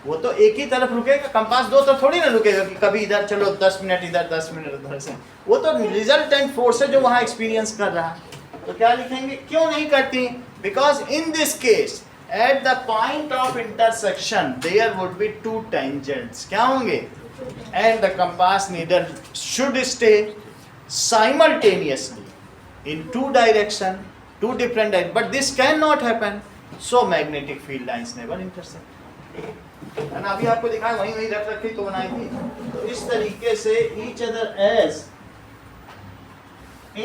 वो तो एक ही तरफ रुकेगा, कंपास 2 तरफ थोड़ी ना रुकेगा कि कभी इधर चलो 10 मिनट इधर 10 मिनट उधर से। वो तो रिजल्टेंट फोर्स है जो वहाँ एक्सपीरियंस कर रहा है। तो क्या लिखेंगे? क्यों नहीं करती? Because in this case at the point of intersection there would be 2 tangents. क्या होंगे? And the compass needle should stay simultaneously in 2 direction, 2 different directions, but this cannot happen, so magnetic field lines never intersect। है ना, अभी आपको दिखाया वहीं वहीं रख रखी तो बनाई थी। तो इस तरीके से each other as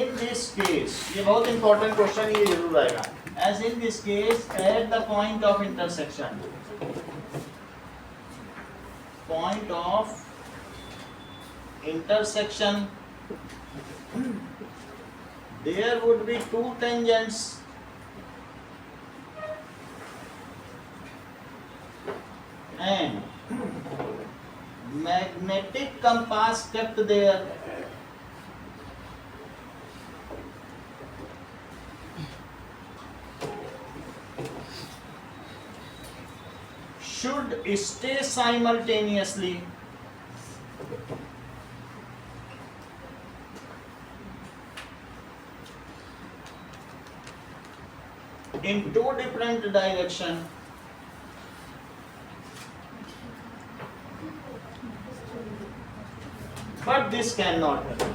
in this case, ये बहुत इंपॉर्टेंट क्वेश्चन ये जरूर आएगा, as in this case at the point of intersection, point of intersection there would be 2 tangents and magnetic compass kept there should stay simultaneously in 2 different direction, but this cannot happen।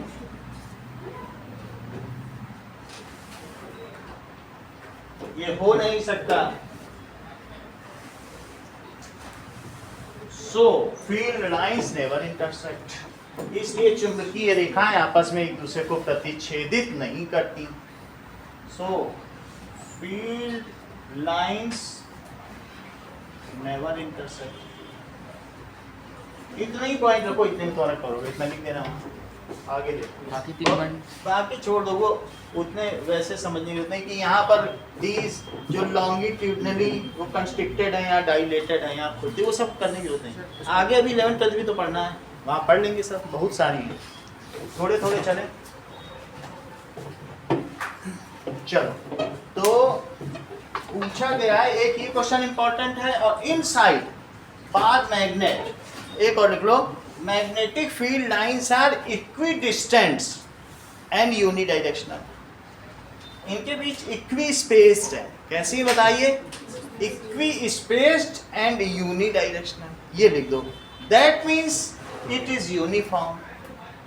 ये हो नहीं सकता। So field lines never intersect, इसलिए चुंबकीय रेखाएं आपस में एक दूसरे को प्रतिच्छेदित नहीं करती। So field lines never intersect। इतना ही पॉइंट रखो, इतने में तो अलग करोगे, इतना लिख देना। आगे देखो, बाकी 3 पॉइंट बाकी छोड़ दो, वो उतने वैसे समझने होते हैं कि यहाँ पर these जो लॉन्गिट्यूडनली वो कंस्ट्रिक्टेड है या डाइलेटेड है या खुलते, वो सब करने की होते हैं। आगे अभी 11th 12th भी तो पढ़ना है, वहाँ पढ़ लेंगे सब, बहुत सारी हैं, थोड़े थोड़े चले। चलो, तो पूछा गया है, एक ये क्वेश्चन इंपॉर्टेंट है। और इनसाइड बार मैग्नेट, एक और लिख लो, magnetic field lines are equidistant and unidirectional. इनके बीच इक्वी स्पेस्ड है। कैसी बताइए? Equi spaced and unidirectional. ये लिख दो। That means it is uniform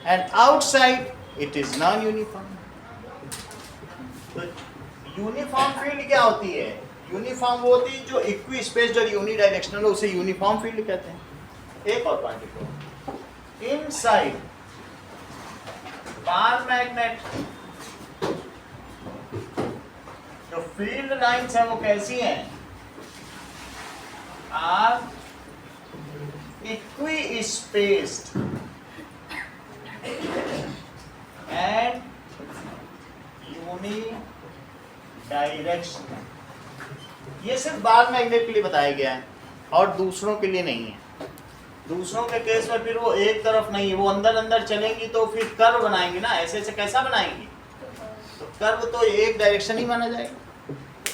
and outside it is non uniform. तो यूनिफॉर्म फील्ड क्या होती है? यूनिफॉर्म वो होती है जो इक्वी स्पेस्ड और यूनिडायरेक्शनल हो, उसे यूनिफॉर्म फील्ड कहते हैं। एक और पॉइंट लिखो, इनसाइड बार मैग्नेट जो फील्ड लाइंस है वो कैसी हैं? Are equi spaced and unidirection. ये सिर्फ बार मैग्नेट के लिए बताया गया है और दूसरों के लिए नहीं है। दूसरों के केस में फिर वो एक तरफ नहीं है, वो अंदर अंदर चलेंगी तो फिर कर्व बनाएंगी ना, ऐसे ऐसे कैसा बनाएंगी? तो कर्व तो एक डायरेक्शन ही माना जाएगा।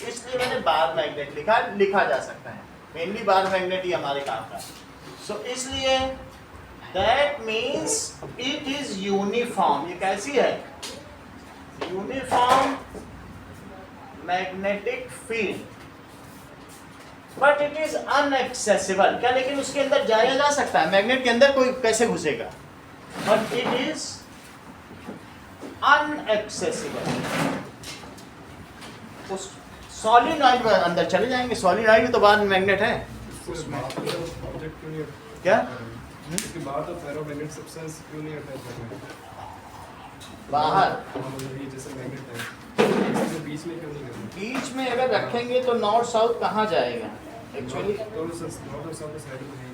इसलिए मैंने बार मैग्नेट लिखा जा सकता है। मेनली बार मैग्नेट ही हमारे काम का। सो इसलिए that means it is uniform. ये कैसी है? Uniform magnetic field, but it is unaccessible. क्या लेकिन उसके अंदर जाया जा सकता है? मैग्नेट के अंदर कोई कैसे घुसेगा? But it is unaccessible. उस सॉलिनॉइड में अंदर चले जाएंगे। सॉलिनॉइड में तो बाहर मैग्नेट है उसमें। क्या इसके बाद तो फेरोमैग्नेट सब्सटेंस क्यों नहीं अटैच करना? बाहर ये जैसे मैग्नेट है, इसके बीच में क्यों नहीं करना? बीच में अगर रखेंगे तो नॉर्थ साउथ कहाँ जाएगा? एक्चुअली नॉर्थ और साउथ साइड में है,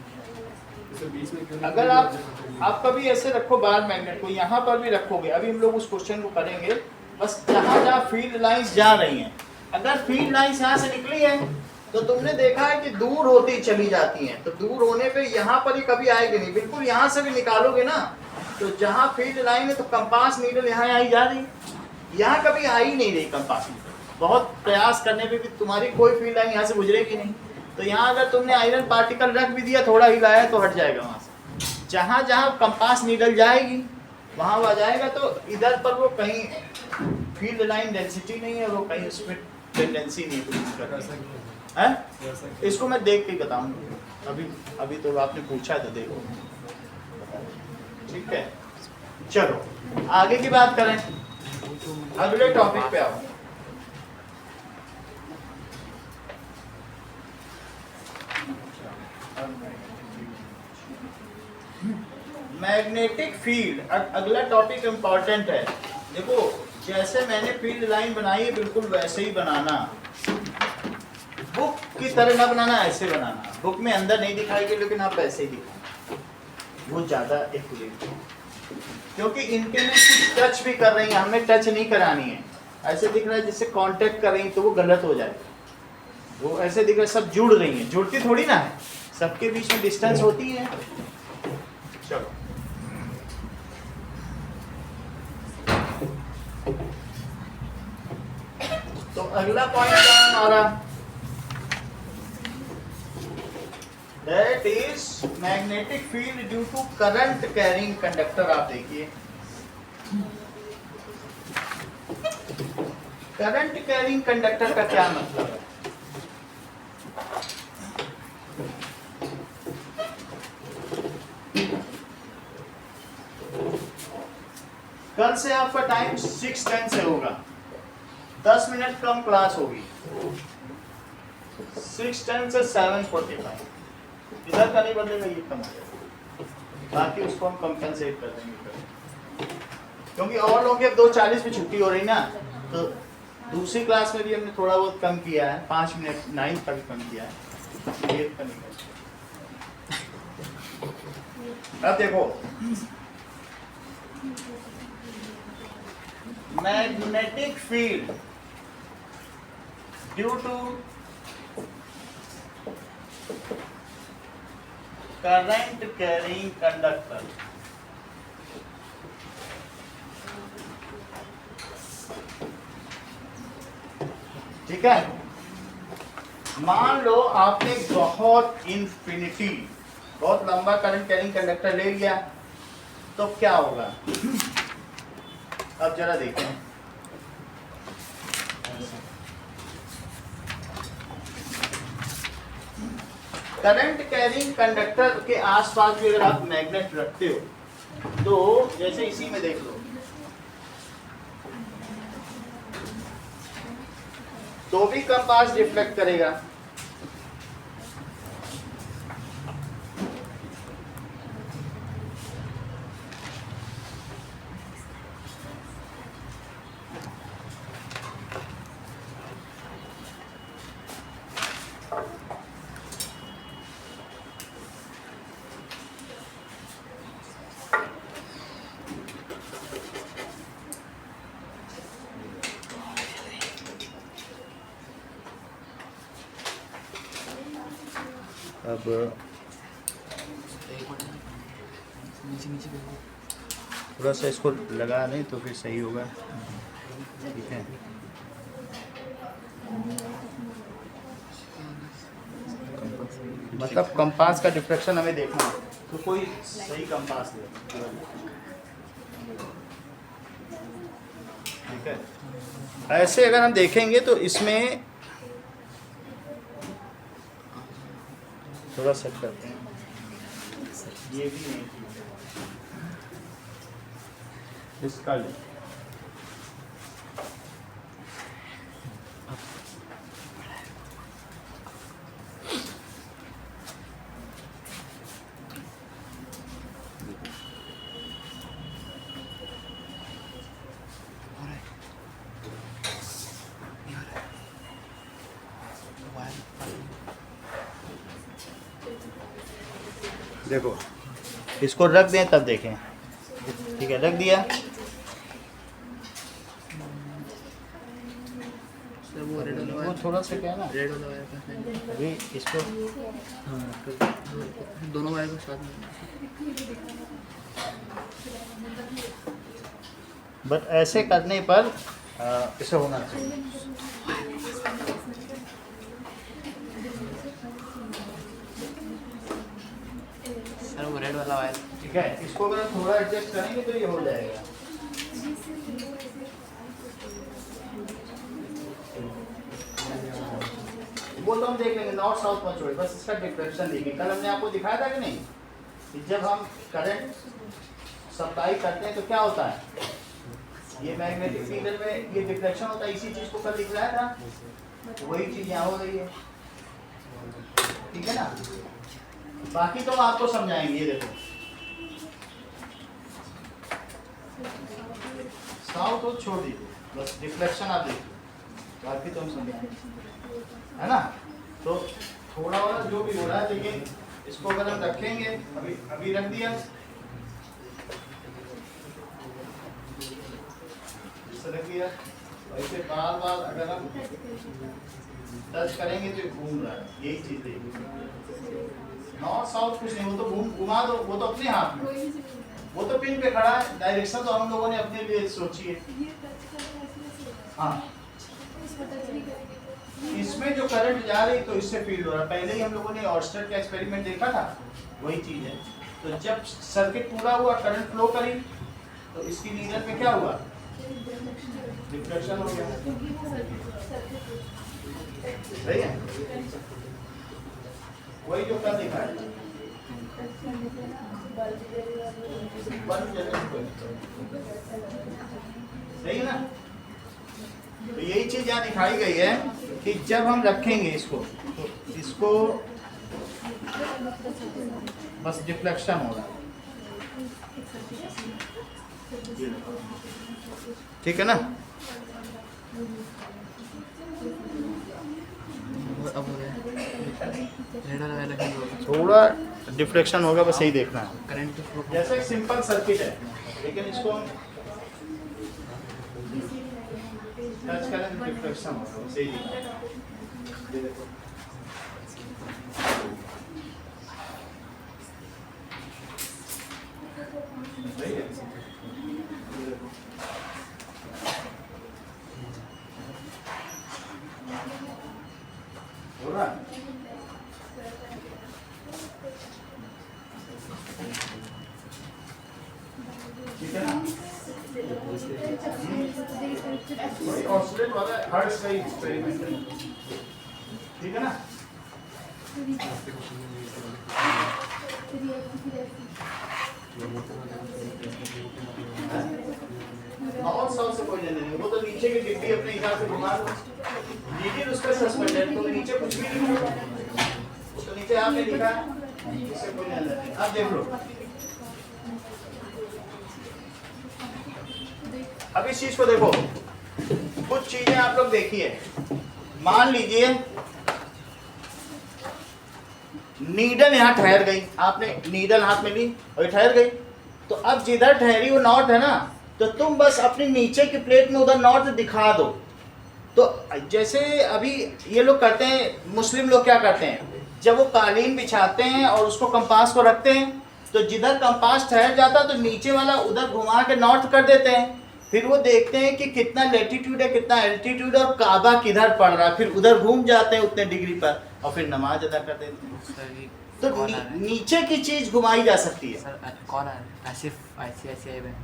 इसके बीच में क्यों नहीं? अगर आप कभी ऐसे रखो बार मैग्नेट को, यहाँ पर भी रखोगे, अभी हम लोग उस क्वेश्चन को करेंगे, बस जहाँ जहाँ फील्ड लाइंस जा रही हैं, अगर फील्ड लाइंस यहाँ से निकली है तो तुमने देखा है कि दूर होती चली जाती हैं। तो दूर होने पे यहाँ पर ही कभी आएगी नहीं। बिल्कुल यहाँ से भी निकालोगे ना, तो जहाँ फील्ड लाइन है तो कंपास नीडल यहाँ आई जा रही, यहाँ कभी आ ही नहीं रही कंपास नीडल। बहुत प्रयास करने पे भी तुम्हारी कोई फील्ड लाइन यहाँ से गुजरेगी नहीं। तो यहाँ अगर तुमने आयरन पार्टिकल रख भी दिया, थोड़ा हिलाया तो हट जाएगा वहाँ से। जहाँ जहाँ कंपास नीडल जाएगी वहाँ आ जाएगा। तो इधर पर वो कहीं फील्ड लाइन डेंसिटी नहीं है, वो कहीं उसमें टेंडेंसी नहीं है। इसको मैं देख के बताऊंगा। अभी तो आपने पूछा तो देखो, ठीक है। चलो आगे की बात करें, अगले टॉपिक पे आओ। मैग्नेटिक फील्ड, अगला टॉपिक इंपॉर्टेंट है। देखो जैसे मैंने फील्ड लाइन बनाई है बिल्कुल वैसे ही बनाना। बुक की तरह ना बनाना, ऐसे बनाना। बुक में अंदर नहीं दिखाएगी लेकिन आप ऐसे ही दिखाओ, वो ज़्यादा एक्यूरेट है। क्योंकि इनके में कुछ टच भी कर रही हैं, हमें टच नहीं करानी है। ऐसे दिख रहा है जिससे कांटेक्ट कर रही हैं तो वो गलत हो जाएगा। वो ऐसे दिख रहा है सब जुड़ रही हैं, जुड़ती थोड़ी ना है, सबके बीच में डिस्टेंस होती है। चलो तो अगला पॉइंट क्या है हमारा? That is magnetic field due to current carrying conductor। आप देखिए करंट कैरिंग कंडक्टर का क्या मतलब है? कल से आपका टाइम 6:10 से होगा, 10 मिनट कम क्लास होगी। 6:10 से 7:45 इधर का नहीं बदलेगा, ये कम हो जाएगा। बाकी उसको हम कंपनसेट कर देंगे, क्योंकि और लोगों की अब 2:40 में छुट्टी हो रही ना, तो दूसरी क्लास में भी हमने थोड़ा बहुत कम किया है, 5 मिनट 9 का भी कम किया है, 8 का नहीं कर। अब देखो magnetic field due to current carrying conductor ठीक है। मान लो आपने बहुत इन्फिनिटी बहुत लंबा करंट कैरिंग कंडक्टर ले लिया, तो क्या होगा? अब जरा देखें, करंट कैरिंग कंडक्टर के आसपास भी अगर आप मैग्नेट रखते हो, तो जैसे इसी में देख लो, तो भी कंपास रिफ्लेक्ट करेगा। अब नीचे नीचे थोड़ा सा इसको लगा लें तो फिर सही होगा। ठीक है, मतलब कंपास का डिफ्रेक्शन हमें देखना है, तो कोई सही कंपास दे। ठीक है, ऐसे अगर हम देखेंगे तो इसमें थोड़ा सेट करते हैं, ये भी नहीं इसका ले। देखो, इसको रख दें तब देखें। ठीक है, रख दिया। सर वो रेड वाला वो थोड़ा सा क्या है ना, रेड वाला वायर का है। अभी इसको हाँ तो दोनों वायर को साथ में। बट ऐसे करने पर इसे होना चाहिए। सर वो रेड वाला वायर। ठीक है, इसको अगर हम थोड़ा एडजस्ट करेंगे तो ये हो जाएगा। वो तो हम देख लेंगे, नॉर्थ साउथ मत छोड़े, बस इसका डिफ्रेक्शन देखिए। कल हमने आपको दिखाया था कि नहीं कि जब हम करंट सप्लाई करते हैं तो क्या होता है, ये मैग्नेटिक फील्ड में ये डिफ्लेक्शन होता है। इसी चीज को कल दिखलाया था, वही चीज यहाँ हो रही है। ठीक है ना, बाकी तो हम आपको समझाएंगे। ये देखो, साउथ तो छोड़ दीजिए, बस डिफ्लेक्शन आप देखिए, बाकी तो हम समझाएंगे, है ना। तो थोड़ा वाला जो भी हो रहा है, लेकिन इसको अगर हम रखेंगे, अभी रख दिया, रख दिया, ऐसे बार बार अगर हम टच करेंगे तो घूम रहा है। यही चीज देखिए, नॉर्थ साउथ कुछ नहीं, वो तो घुमा दो, वो तो अपने हाथ में, वो तो पिन पे खड़ा है। डायरेक्शन तो हम लोगों ने अपने लिए सोची है। हाँ, इसमें जो करंट जा रही तो इससे फील्ड हो रहा है। पहले ही हम लोगों ने ऑर्स्टेड का एक्सपेरिमेंट देखा था, वही चीज है। तो जब सर्किट पूरा हुआ, करंट फ्लो करी, तो इसकी नीडल में क्या हुआ, डिफ्लेक्शन हो गया। सही है, वही जो कर दिखा है। सही है ना। तो यही चीज यहाँ दिखाई गई है कि जब हम रखेंगे इसको, तो इसको बस डिफ्लेक्शन हो रहा है। ठीक है ना। अब हो गया रेड वाला वायर रखेंगे, थोड़ा डिफ्लेक्शन होगा, बस यही देखना है। करंट तो फ्लो। जैसे एक सिंपल सर्किट है, लेकिन इसको हम टच करें तो डिफ्लेक्शन होगा, बस यही दिखना है। ये देखो, सही है। ये देखो, हो रहा है? ठीक है ना? वही ऑस्ट्रेलियन वाला हर्ट्ज का ही एक्सपेरिमेंट है, ठीक है ना? नॉर्थ साउथ से कोई लेना नहीं, वो तो नीचे की डिब्बी अपने हिसाब से घुमा लो, नीचे उसका सस्पेंडेड, तो नीचे कुछ भी नहीं होगा, तो नीचे आपने लिखा है, इससे कोई लेना नहीं। आप देख लो, अब इस चीज को देखो, कुछ चीजें आप लोग देखिए, मान लीजिए नीडल यहाँ ठहर गई, आपने नीडल हाथ में ली और ये ठहर गई, तो अब जिधर ठहरी वो नॉर्थ है ना, तो तुम बस अपनी नीचे की प्लेट में उधर नॉर्थ दिखा दो। तो जैसे अभी ये लोग करते हैं, मुस्लिम लोग क्या करते हैं, जब वो कालीन बिछाते हैं और उसको कंपास को रखते हैं, तो जिधर कंपास ठहर जाता है तो नीचे वाला उधर घुमा के नॉर्थ कर देते हैं, फिर वो देखते हैं कि कितना लेटीट्यूड है, कितना एल्टीट्यूड है और काबा किधर पड़ रहा है, फिर उधर घूम जाते हैं उतने डिग्री पर और फिर नमाज अदा कर देते हैं। सर ये तो कौन आ रहा है? नीचे की चीज घुमाई जा सकती है। सर कौन आ रहा है? Asif ICICI bank.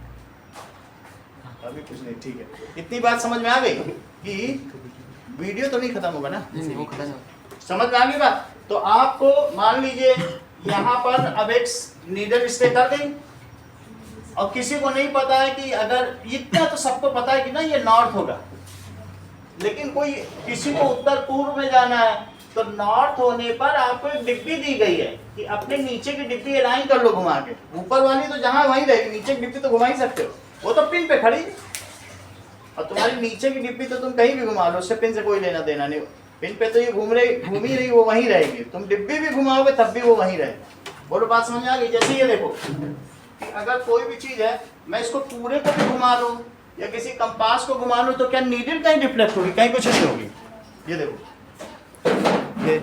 अभी कुछ नहीं, ठीक है, इतनी बात समझ में आ गई कि वीडियो तो नहीं खत्म होगा ना, नहीं वो खत्म हो। समझ में आ गई बात। तो आपको मान लीजिए यहाँ पर अब एक नीडल स्टे कर गई और किसी को नहीं पता है कि अगर इतना तो सबको पता है कि ना ये नॉर्थ होगा, लेकिन कोई किसी को उत्तर पूर्व में जाना है तो नॉर्थ होने पर आपको एक डिब्बी दी गई है कि अपने नीचे की डिब्बी अलाइन कर लो घुमा के, ऊपर वाली तो जहां वहीं रहेगी, नीचे की डिब्बी तो घुमा ही सकते हो, वो तो पिन पे खड़ी, और तुम्हारी नीचे की डिब्बी तो तुम कहीं भी घुमा लो, उससे पिन से कोई लेना देना नहीं, पिन पे तो ये घूम ही रही, वो वहीं रहेगी, तुम डिब्बी भी घुमाओगे तब भी वो वहीं रहेगी। बोलो बात समझ में आ गई? जैसे ये देखो कि अगर कोई भी चीज है, मैं इसको पूरे को भी घुमा लूं या किसी कंपास को घुमा लूं, तो क्या नीडल कहीं डिफ्लेक्ट होगी, कहीं कुछ नहीं होगी। ये देखो, ये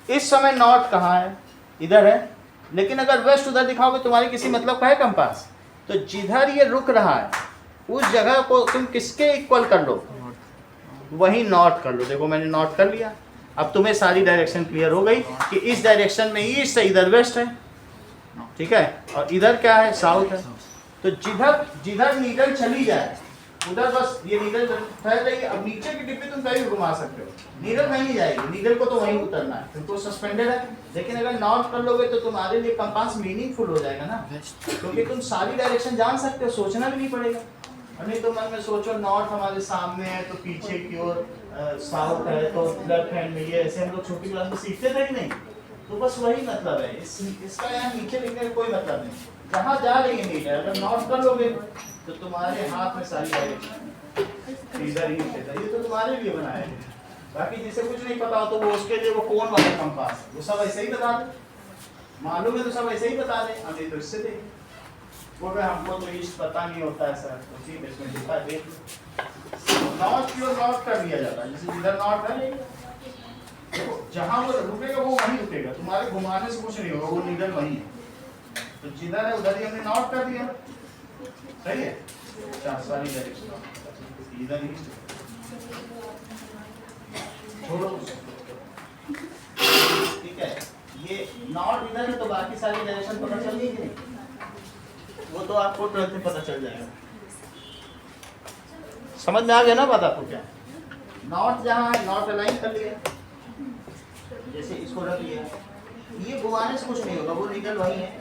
इस समय नॉर्थ कहाँ है, इधर है, लेकिन अगर वेस्ट उधर दिखाओगे तुम्हारे किसी मतलब का है कंपास, तो जिधर ये रुक रहा है उस जगह को तुम किसके इक्वल कर लो, वही नॉर्थ कर लो। देखो मैंने नॉर्थ कर लिया, अब तुम्हें सारी डायरेक्शन क्लियर हो गई कि इस डायरेक्शन में ईस्ट है, इधर वेस्ट है, ठीक है, और इधर क्या है, साउथ है। तो जिधर जिधर नीडल चली जाए उधर बस ये नीडल फैल रही है। अब नीचे की डिब्बी तुम कहीं भी घुमा सकते हो, नीडल वहीं जाएगी, नीडल को तो वहीं उतरना है, तुमको सस्पेंडेड है। लेकिन अगर नॉर्थ कर लोगे तो तुम्हारे लिए कंपास मीनिंगफुल हो जाएगा ना, क्योंकि तुम सारी डायरेक्शन जान सकते हो, सोचना भी नहीं पड़ेगा। और नहीं तो मन में सोचो नॉर्थ हमारे सामने है तो पीछे की ओर साउथ है तो लेफ्ट हैंड में, ये ऐसे हम लोग छोटी क्लास में सीखते थे कि नहीं, तो बस वही मतलब है, इसका यहाँ नीचे लिखने का कोई मतलब नहीं। जहाँ जा रही है नीचे, अगर नॉर्थ कर लोगे तो तुम्हारे हाथ में सारी डायरेक्शन इधर ही है, ये तो तुम्हारे लिए बनाया है। बाकी जिसे कुछ नहीं पता हो तो वो उसके लिए वो कौन वाला कंपास, वो सब ऐसे ही बता दे, मालूम है तो सब ऐसे ही बता दे, अभी तो इससे दे वो हमको तो ईस्ट पता नहीं होता है सर, तो ठीक है इसमें लिखा देख नॉर्थ की ओर नॉर्थ कर दिया जाता है, जैसे जिधर नॉर्थ है देखो जहाँ वो रुकेगा वो वहीं रुकेगा, तुम्हारे घुमाने से कुछ नहीं होगा, वो नीडल वहीं है। तो जिधर है उधर ही हमने नॉर्थ कर दिया, सही है, सारी डायरेक्शन इधर ही छोड़ो, ठीक है। ये नॉर्थ इधर है तो बाकी सारी डायरेक्शन पता चल गई कि नहीं, वो तो आपको तुरंत ही पता चल जाएगा। समझ में आ गया ना बात आपको? क्या नॉर्थ जहाँ है नॉर्थ अलाइन कर लिया, जैसे इसको रख लिया, ये घुमाने से कुछ नहीं होगा, वो नीडल वही है,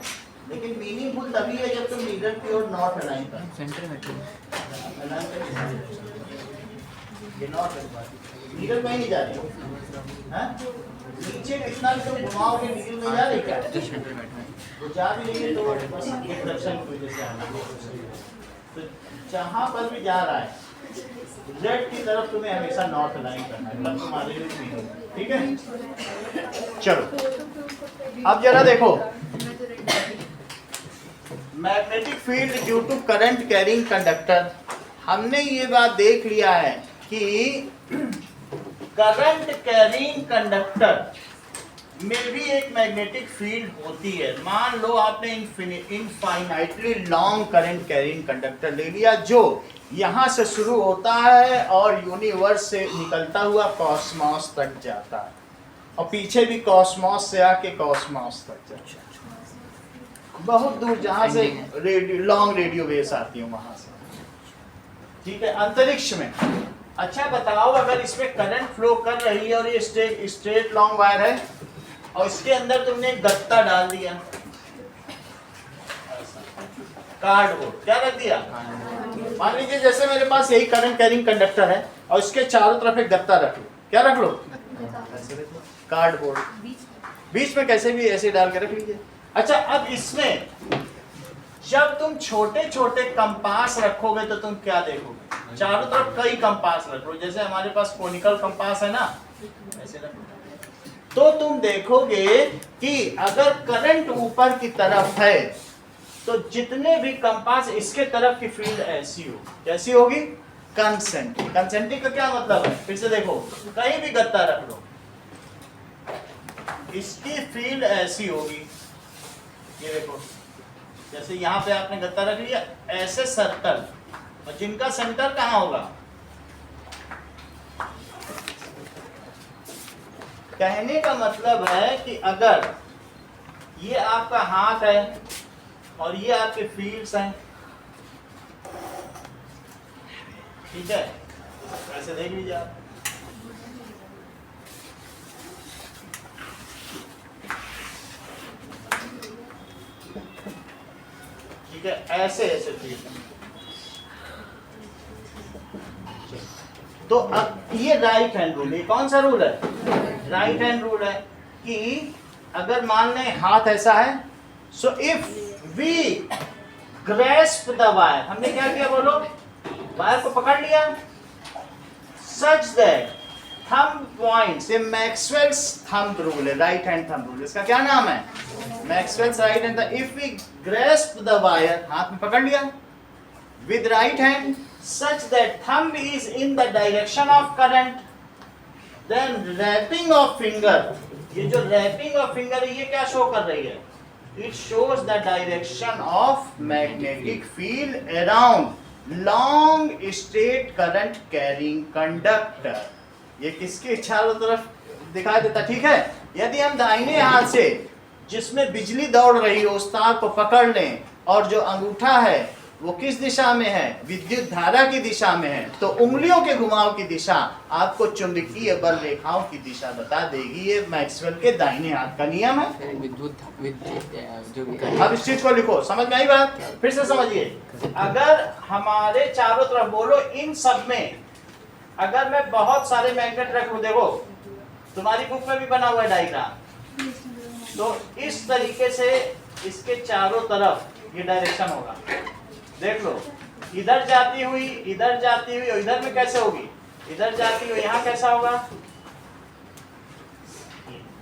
लेकिन मीनिंगफुल तभी है जब तुम नीडल की ओर नॉर्थ अलाइन कर, सेंटर में ये नॉर्थ है, नीडल कहीं नहीं जा रही है, नीचे कितना भी तुम घुमाओगे नीडल में जा रही क्या, सेंटर में वो जा भी नहीं है तो बस एक दर्शन की वजह से आना। तो जहाँ पर भी जा रहा है जेड की तरफ तुम्हें हमेशा नॉर्थ लाइन करना है, तब तुम्हारे लिए नहीं होगा, ठीक है। चलो अब जरा देखो, magnetic field due to current carrying conductor, हमने ये बात देख लिया है कि करंट कैरिंग कंडक्टर में भी एक मैग्नेटिक फील्ड होती है। मान लो आपने infinitely long current carrying conductor ले लिया जो यहाँ से शुरू होता है और यूनिवर्स से निकलता हुआ कॉस्मॉस तक जाता है। और पीछे भी कॉस्मोस से आके कॉस्मोस तक जाए, बहुत दूर जहाँ से रेडियो लॉन्ग रेडियो वेव्स आती हैं वहां से, ठीक है, अंतरिक्ष में। अच्छा बताओ, अगर इसमें करंट फ्लो कर रही है और ये स्ट्रेट लॉन्ग वायर है और इसके अंदर तुमने एक गत्ता डाल दिया, कार्डबोर्ड, क्या रख दिया, मान लीजिए जैसे मेरे पास यही करंट कैरिंग कंडक्टर है और इसके चारों तरफ एक गत्ता रख लो, क्या रख लो, कार्डबोर्ड, बीच में कैसे भी ऐसे डाल के रख लीजिए। अच्छा, अब इसमें जब तुम छोटे छोटे कंपास रखोगे तो तुम क्या देखोगे, चारों तरफ कई कंपास रखो, जैसे हमारे पास कोनिकल कंपास है ना, ऐसे रखो, तो तुम देखोगे कि अगर करंट ऊपर की तरफ है तो जितने भी कंपास इसके तरफ की फील्ड ऐसी हो, कैसी होगी, कंसेंट्रिक। कंसेंट्रिक का क्या मतलब है, फिर से देखो, कहीं भी गत्ता रख लो, इसकी फील्ड ऐसी होगी, ये देखो, जैसे यहाँ पे आपने गत्ता रख लिया, ऐसे सर्कल, और जिनका सेंटर कहाँ होगा, कहने का मतलब है कि अगर ये आपका हाथ है और ये आपके फील्ड्स हैं, ठीक है, ऐसे देख लीजिए आप, ठीक है, ऐसे ऐसे फील्ड। तो अब ये राइट हैंड रूल, ये कौन सा रूल है, राइट हैंड रूल है कि अगर मान लें हाथ ऐसा है, so if we grasp the wire, हमने क्या किया बोलो, वायर को पकड़ लिया, सच दैट थंब पॉइंट्स, ये मैक्सवेल्स थंब रूल है, राइट हैंड थंब रूल, इसका क्या नाम है, Maxwell's right hand. If we grasp the wire, हाथ में पकड़ लिया with right hand, such that thumb is in the direction of current, then wrapping of finger, ये जो wrapping of finger है, ये क्या शो कर रही है, it shows the direction of magnetic field around long straight current carrying conductor। ये किसके चारों तरफ दिखाई देता, ठीक है। यदि हम दाहिने हाथ से जिसमें बिजली दौड़ रही हो उस तार को पकड़ लें और जो अंगूठा है वो किस दिशा में है, विद्युत धारा की दिशा में है, तो उंगलियों के घुमाव की दिशा आपको चुंबकीय बल रेखाओं की दिशा बता देगी। ये मैक्सवेल के दाहिने हाथ का नियम है। अब इस चीज को लिखो, समझ में आई बात, फिर से समझिए। अगर हमारे चारों तरफ बोलो, इन सब में अगर मैं बहुत सारे मैग्नेट रख लूं, देखो तुम्हारी बुक में भी बना हुआ है डायग्राम, तो इस तरीके से इसके चारों तरफ ये डायरेक्शन होगा, देख लो, इधर जाती हुई, इधर जाती हुई, और इधर में कैसे होगी, इधर जाती हुई, यहाँ कैसा होगा,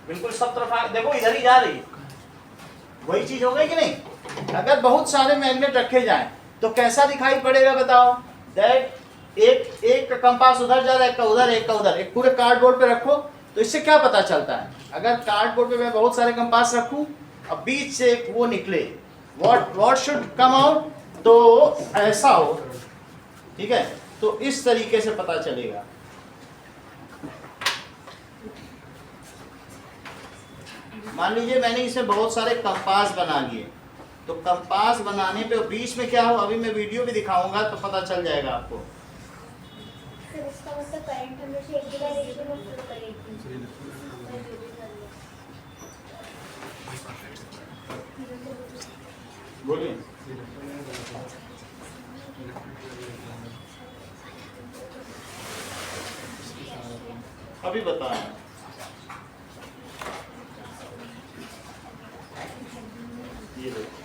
बिल्कुल सब तरफ देखो इधर ही जा रही, वही चीज हो गई कि नहीं। अगर बहुत सारे मैग्नेट रखे जाएं तो कैसा दिखाई पड़ेगा बताओ, दैट एक का कंपास उधर जा रहा है, एक का उधर, एक का उधर, एक पूरे कार्डबोर्ड पे रखो, तो इससे क्या पता चलता है, अगर कार्डबोर्ड पे मैं बहुत सारे कंपास रखूं और बीच से एक वो निकले, व्हाट शुड कम आउट, तो ऐसा हो, ठीक है, तो इस तरीके से पता चलेगा। मान लीजिए मैंने इसे बहुत सारे कंपास बना लिए, तो कंपास बनाने पे बीच में क्या हो, अभी मैं वीडियो भी दिखाऊंगा तो पता चल जाएगा आपको। फिर इसका मतलब करंट हमेशा एक डायरेक्शन में फ्लो करेगी। बोलिए। अभी बताया, ये देखो,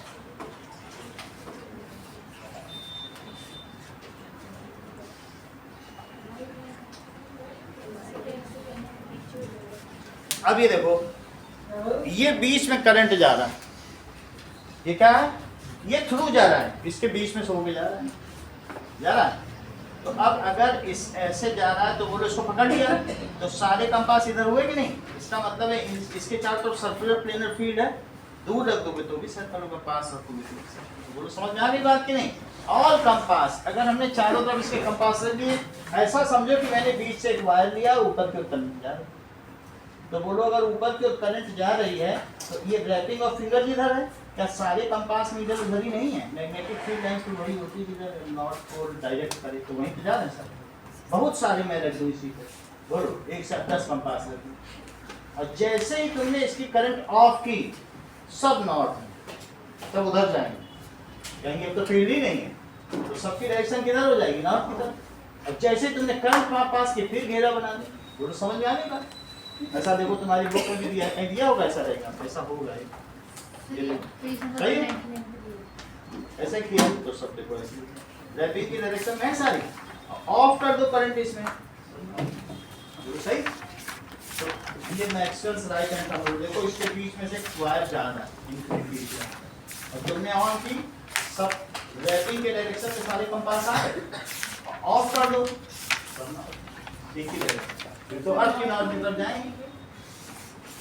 अब ये देखो, ये बीच में करंट जा रहा है, ये क्या है, ये थ्रू जा रहा है, इसके बीच में से होके जा रहा है। तो अब अगर इस ऐसे जा रहा है तो बोलो इसको पकड़ लिया, तो सारे कंपास इधर हुए कि नहीं, इसका मतलब है इसके चारों तरफ सर्कुलर प्लेनर फील्ड है, दूर रख दोगे तो भी सर्कलों का पास रखोगे तो बोलो समझ में आ गई बात कि नहीं। ऑल कंपास, अगर हमने चारों तरफ इसके कंपास रख दिए, ऐसा समझो कि मैंने बीच से एक वायर लिया, ऊपर के उत्तर जा रहा है, तो बोलो अगर ऊपर की ओर करंट जा रही है तो ये रैपिंग ऑफ फिंगर जिधर है, क्या सारे कंपास नीडल उधर ही नहीं है? मैग्नेटिक फील्ड लाइंस तो वही होती है जिधर नॉर्थ पोल डायरेक्ट करे तो वहीं पे जा रहे हैं सब। बहुत सारे मैं रख दूँ इसी पे, बोलो 1 से 10 कंपास रख दूँ, और जैसे ही तुमने इसकी करंट ऑफ की सब नॉर्थ में, सब उधर जाएंगे, कहेंगे अब तो फील्ड ही नहीं है, तो सबकी डायरेक्शन किधर हो जाएगी? नॉर्थ की तरफ। और जैसे ही तुमने करंट पास की फिर घेरा बना दी, बोलो समझ में आने का? ऐसा देखो तुम्हारी बुक में भी दिया है, दिया होगा ऐसा रहेगा, ऐसा होगा ये देखो सही है? ऐसे किया तो सब देखो ऐसे रैपिंग की डायरेक्शन में है सारी, ऑफ कर दो करंट इसमें, सही? तो ये Maxwell's right hand thumb rule, देखो इसके बीच में से वायर जा रहा है इनके बीच में, और तुमने ऑन की सब रैपिंग के डायरेक्शन में सारे कंपास आ गए, ऑफ कर दो ठीक ही रहेगा, फिर तो अर्थ की नॉर्थ की तरफ जाएंगे,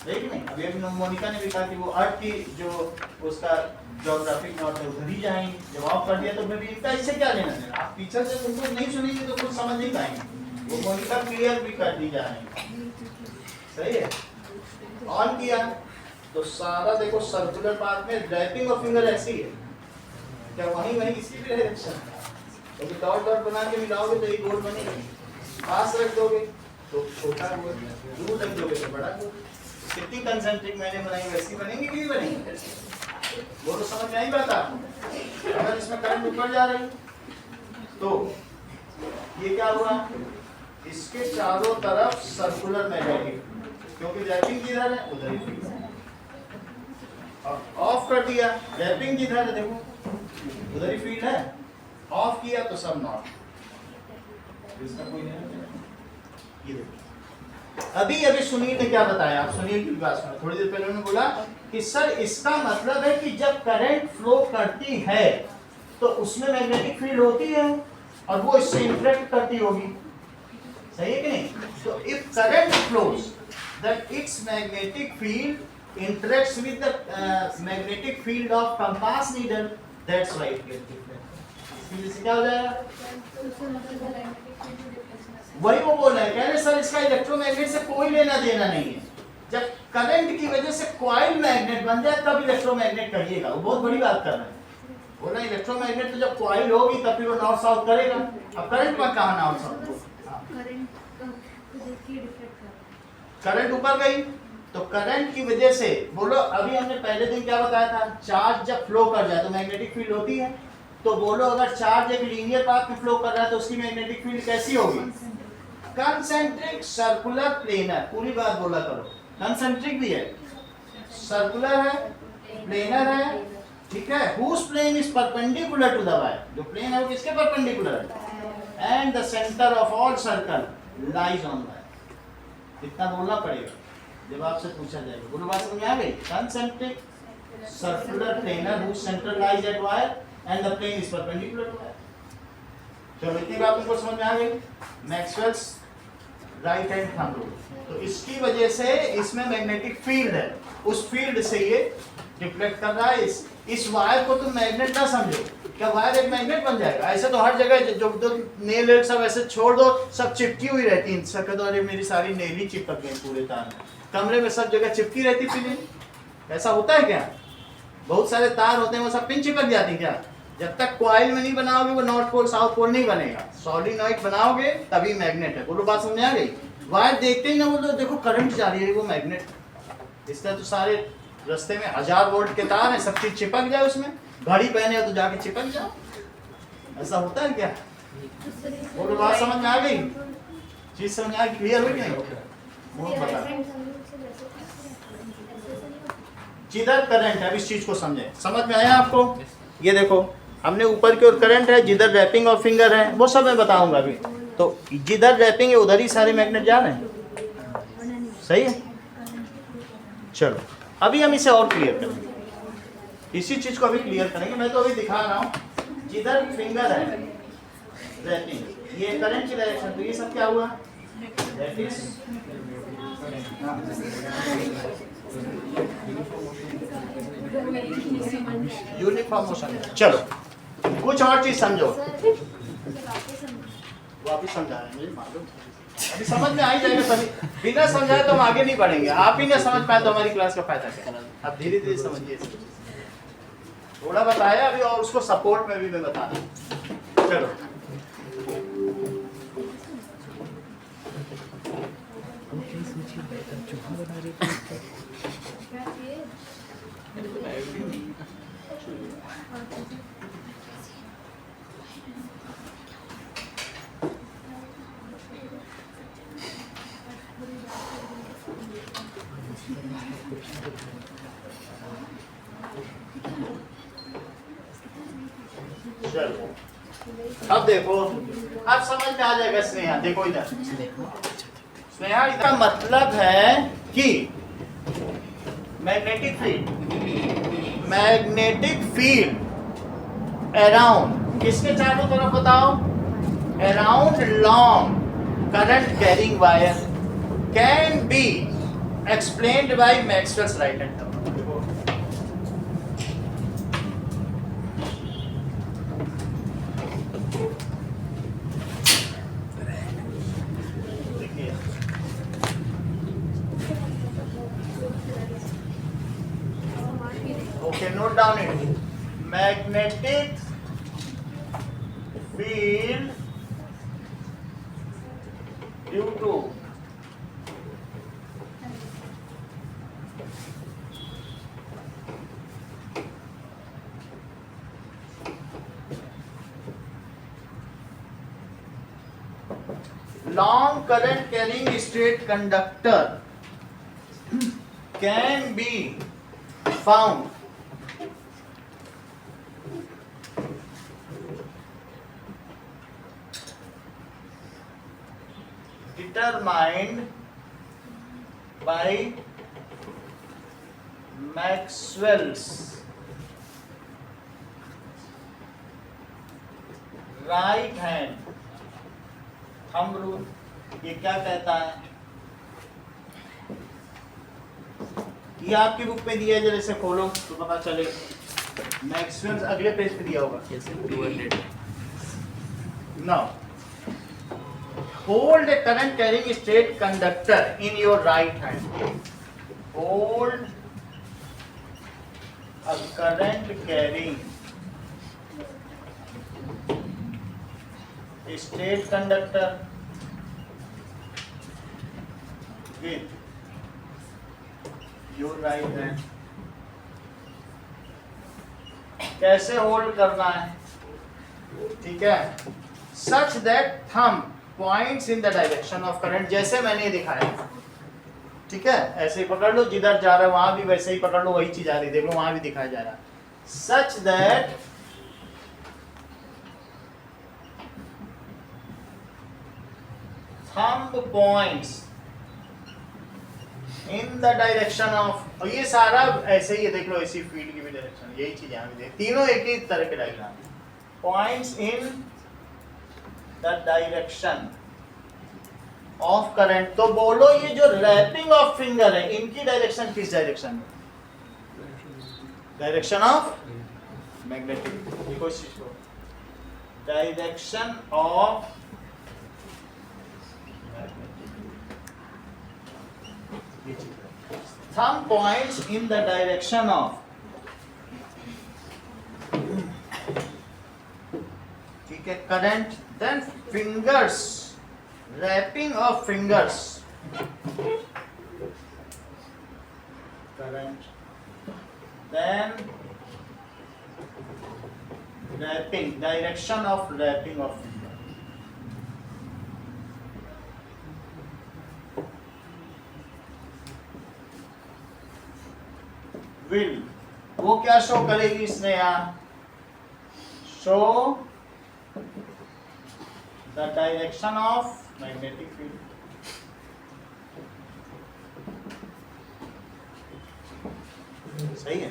सही कि नहीं? अभी अभी मोनिका ने भी कहा कि वो अर्थ की जो उसका ज्योग्राफिक नॉर्थ है उधर ही जाएंगे, जब ऑफ कर दिया तो फिर इनका इससे क्या लेना देना? आप पीछे से तुमको नहीं सुनेंगे तो कुछ समझ नहीं पाएंगे, वो मोनिका क्लियर भी कर दी जा रही, सही है? ऑन किया तो सारा देखो सर्कुलर पाथ में रैपिंग ऑफ फिंगर ऐसी है, क्या वहीं वहीं इसी भी डायरेक्शन, तो डॉट डॉट बना के मिलाओगे तो एक गोल बनेगा, पास रख दोगे तो छोटा गोल, दूर रख दोगे तो बड़ा गोल, कितनी कंसेंट्रिक मैंने बनाई वैसी बनेंगी कि नहीं बनेंगी? वो तो समझ में आई बात आपको? अगर इसमें करंट ऊपर जा रही तो ये क्या हुआ? इसके चारों तरफ सर्कुलर मैग्नेटिक, क्योंकि रैपिंग जिधर है उधर ही फील्ड है, और ऑफ कर दिया रैपिंग जिधर है देखो उधर ही फील्ड है, ऑफ किया तो सब नॉर्थ, इसका कोई नहीं। ये देखो अभी अभी सुनील ने क्या बताया, आप सुनील की बात सुनो, थोड़ी देर पहले उन्होंने बोला कि सर इसका मतलब है कि जब करंट फ्लो करती है तो उसमें मैग्नेटिक फील्ड होती है और वो इससे इंटरेक्ट करती होगी, सही है कि नहीं? तो if current flows that its magnetic field interacts with the magnetic field of compass needle, that's why it gets different. इससे क्या हो जाएगा? वही वो बोल रहे हैं, कह रहे सर इसका इलेक्ट्रोमैग्नेट से कोई लेना देना नहीं है, जब करंट की वजह से कॉइल मैग्नेट बन जाए तब इलेक्ट्रोमैग्नेट करिएगा, वो बहुत बड़ी बात कर रहे हैं, बोल रहे हैं इलेक्ट्रोमैग्नेट तो जब कॉइल होगी तब फिर वो नॉर्थ साउथ करेगा, अब करंट में कहाँ नॉर्थ साउथ? करंट ऊपर गई तो करंट की वजह से, बोलो अभी हमने पहले दिन क्या बताया था, चार्ज जब फ्लो कर जाए तो मैग्नेटिक फील्ड होती है, तो बोलो अगर चार्ज एक लीनियर पाथ में फ्लो कर रहा है तो उसकी मैग्नेटिक फील्ड कैसी होगी? कंसेंट्रिक सर्कुलर प्लेनर, पूरी बात बोला करो, कंसेंट्रिक भी है, सर्कुलर है, प्लेनर है, ठीक है, whose plane is perpendicular to the wire, जो प्लेन है वो किसके परपेंडिकुलर है, and the center of all circle lies on wire, इतना बोलना पड़ेगा जब आपसे पूछा जाएगा, बोलो बात समझ में आ गई? Concentric circular planar whose center lies at wire and the plane is perpendicular to wire। चलो इतनी बात तुमको समझ में आ गई? Maxwell's right hand thumb rule, तो इसकी वजह से इसमें मैग्नेटिक फील्ड है, उस फील्ड से ये रिफ्लेक्ट कर रहा है, इस वायर को तुम मैग्नेट ना समझो, क्या वायर एक मैग्नेट बन जाएगा? ऐसे तो हर जगह जो नेल वेल सब ऐसे छोड़ दो, सब चिपकी हुई रहती है, सब तो अरे मेरी सारी नेल ही चिपक गई पूरे तार में, कमरे में सब जगह चिपकी रहती फिलिंग, ऐसा होता है क्या? बहुत सारे तार होते हैं वो सब पिन चिपक जाती क्या? जब तक कॉइल में नहीं बनाओगे वो नॉर्थ पोल साउथ पोल नहीं बनेगा, सॉलिनॉइड बनाओगे तभी मैग्नेट है। बोलो बात समझ आ गई? वायर देखते ही ना बोलो देखो करंट जा रही है वो मैग्नेट, इसका तो सारे रास्ते में 1000 वोल्ट के तार है, सब चीज चिपक जाए उसमें, घड़ी पहने हो तो जाके चिपक जाओ, ऐसा होता है क्या? बोलो बात समझ में आ गई? चीज समझ आ गई? क्लियर हुई नहीं? बहुत बता जिधर करंट है, अब इस चीज को समझे, समझ में आया आपको? ये देखो हमने ऊपर की ओर करंट है, जिधर रैपिंग और फिंगर है वो सब मैं बताऊंगा अभी, तो जिधर रैपिंग है उधर ही सारे मैग्नेट जा रहे हैं, सही है? चलो अभी हम इसे और क्लियर करेंगे, इसी चीज को अभी क्लियर करेंगे, मैं तो अभी दिखा रहा हूँ, जिधर फिंगर है रैपिंग, ये करंट की डायरेक्शन, तो ये सब क्या हुआ? That is uniform motion. चलो कुछ और चीज समझो, वापिस समझा रहे हैं मुझे मालूम। अभी समझ में आ ही जाएगा तभी, बिना समझाए तो हम आगे नहीं बढ़ेंगे। आप ही ना समझ पाए तो हमारी क्लास का फायदा क्या। अब धीरे धीरे समझिए, थोड़ा बताया अभी और उसको सपोर्ट में भी मैं बता रहा। चलो चलो अब देखो, अब समझ में आ जाएगा स्नेहा। देखो इधर स्नेहा, इसका मतलब है कि मैग्नेटिक फील्ड अराउंड, किसके चारों तरफ बताओ, around long current carrying wire can be explained bye Maxwell's right hand theorem. Okay, note down it. Magnetic field due to long current carrying straight conductor can be found determined by Maxwell's right hand thumb rule। ये क्या कहता है, ये आपकी book में दिया है, जरा इसे खोलो तो पता चले। मैक्सवेल्स अगले पेज पे दिया होगा। Now, hold a current carrying straight conductor in your right hand. Hold a current carrying straight conductor with your right hand। कैसे होल्ड करना है, ठीक है, such that thumb points in the direction of current, जैसे मैंने दिखाया, ठीक है, ऐसे ही पकड़ लो, जिधर जा रहा है वहां भी वैसे ही पकड़ लो, वही चीज आ रही, देख लो वहां भी दिखाया जा रहा है। such that thumb points in the direction of, और ये सारा ऐसे ही है, देख लो ऐसी फील्ड की भी डायरेक्शन, यही चीज यहाँ भी देख, तीनों एक ही तरह के diagram, points in the direction of current। तो बोलो ये जो रैपिंग ऑफ फिंगर है, इनकी डायरेक्शन किस डायरेक्शन में, डायरेक्शन ऑफ मैग्नेटिक, ये कोशिश करो, direction of thumb points in the direction of, ठीक है, current, then fingers, wrapping of fingers, current, then wrapping, direction of wrapping of finger। will, वो क्या शो करेगी इसने यहाँ, show the direction of magnetic field. सही है,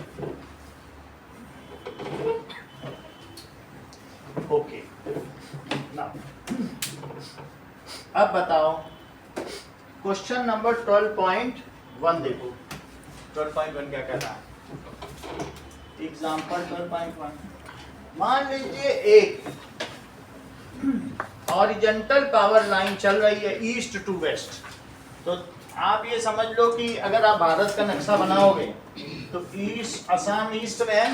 ओके। अब बताओ क्वेश्चन नंबर 12.1 देखो, 12.1 क्या कहता है, एग्जाम्पल 12.1। मान लीजिए एक हॉरिजॉन्टल पावर लाइन चल रही है ईस्ट टू वेस्ट। तो आप ये समझ लो कि अगर आप भारत का नक्शा बनाओगे तो ईस्ट, असम ईस्ट में है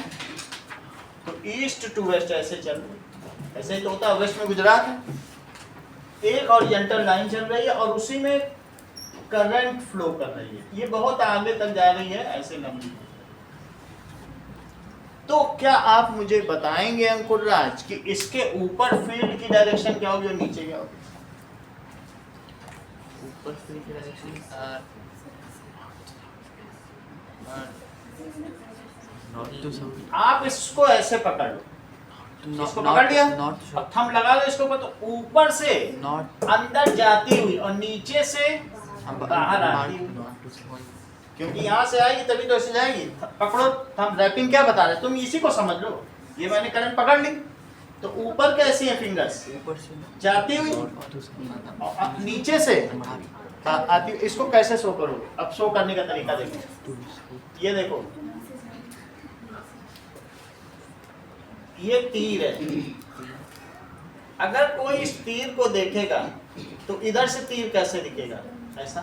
तो ईस्ट टू वेस्ट ऐसे चल रही है। ऐसे तो होता है, वेस्ट में गुजरात है, एक हॉरिजॉन्टल लाइन चल रही है और उसी में करंट फ्लो कर रही है। ये बहुत आगे तक जा रही है ऐसे लंबी। तो क्या आप मुझे बताएंगे अंकुर राज कि इसके ऊपर फील्ड की डायरेक्शन क्या होगी और नीचे क्या होगी? ऊपर फील्ड की डायरेक्शन नॉर्थ टू साउथ, आप इसको ऐसे पकड़ लो, इसको पकड़ लिया, नॉर्थ टू अब थंब लगा लो इसके ऊपर, तो ऊपर से नॉर्थ अंदर जाती हुई और नीचे से बाहर आती हुई, नॉर्थ टू साउथ। क्योंकि यहाँ से आएगी तभी तो ऐसे जाएगी। पकड़ो, थंब रैपिंग क्या बता रहे, तुम इसी को समझ लो। ये मैंने करंट पकड़ ली, तो ऊपर कैसी है फिंगर्स, ऊपर से जाती हुई नॉर्थ टू साउथ और अब नीचे से आती हुई। इसको कैसे शो करोगे? अब शो करने का तरीका देखो, ये देखो, ये तीर है। अगर कोई इस तीर को देखेगा तो इधर से तीर कैसे दिखेगा? ऐसा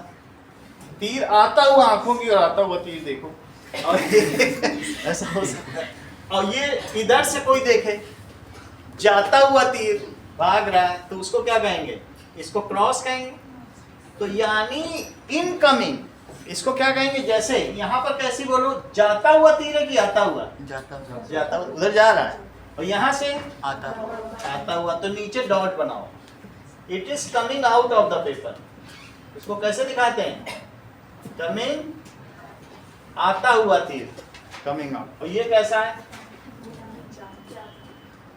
तीर आता हुआ आंखों की ओर आता हुआ तीर देखो, और ये ऐसा हो सकता है। और ये इधर से कोई देखे जाता हुआ तीर भाग रहा है तो उसको क्या कहेंगे? इसको क्रॉस कहेंगे। तो यानी इनकमिंग, इसको क्या कहेंगे? जैसे यहाँ पर कैसी बोलो, जाता हुआ तीर है कि आता हुआ? जाता हुआ, उधर जा रहा है, और यहाँ से आता हुआ, तो नीचे डॉट बनाओ। It is coming out of the paper. इसको कैसे दिखाते हैं? कमिंग, आता हुआ तीर, कमिंग आउट। और ये कैसा है?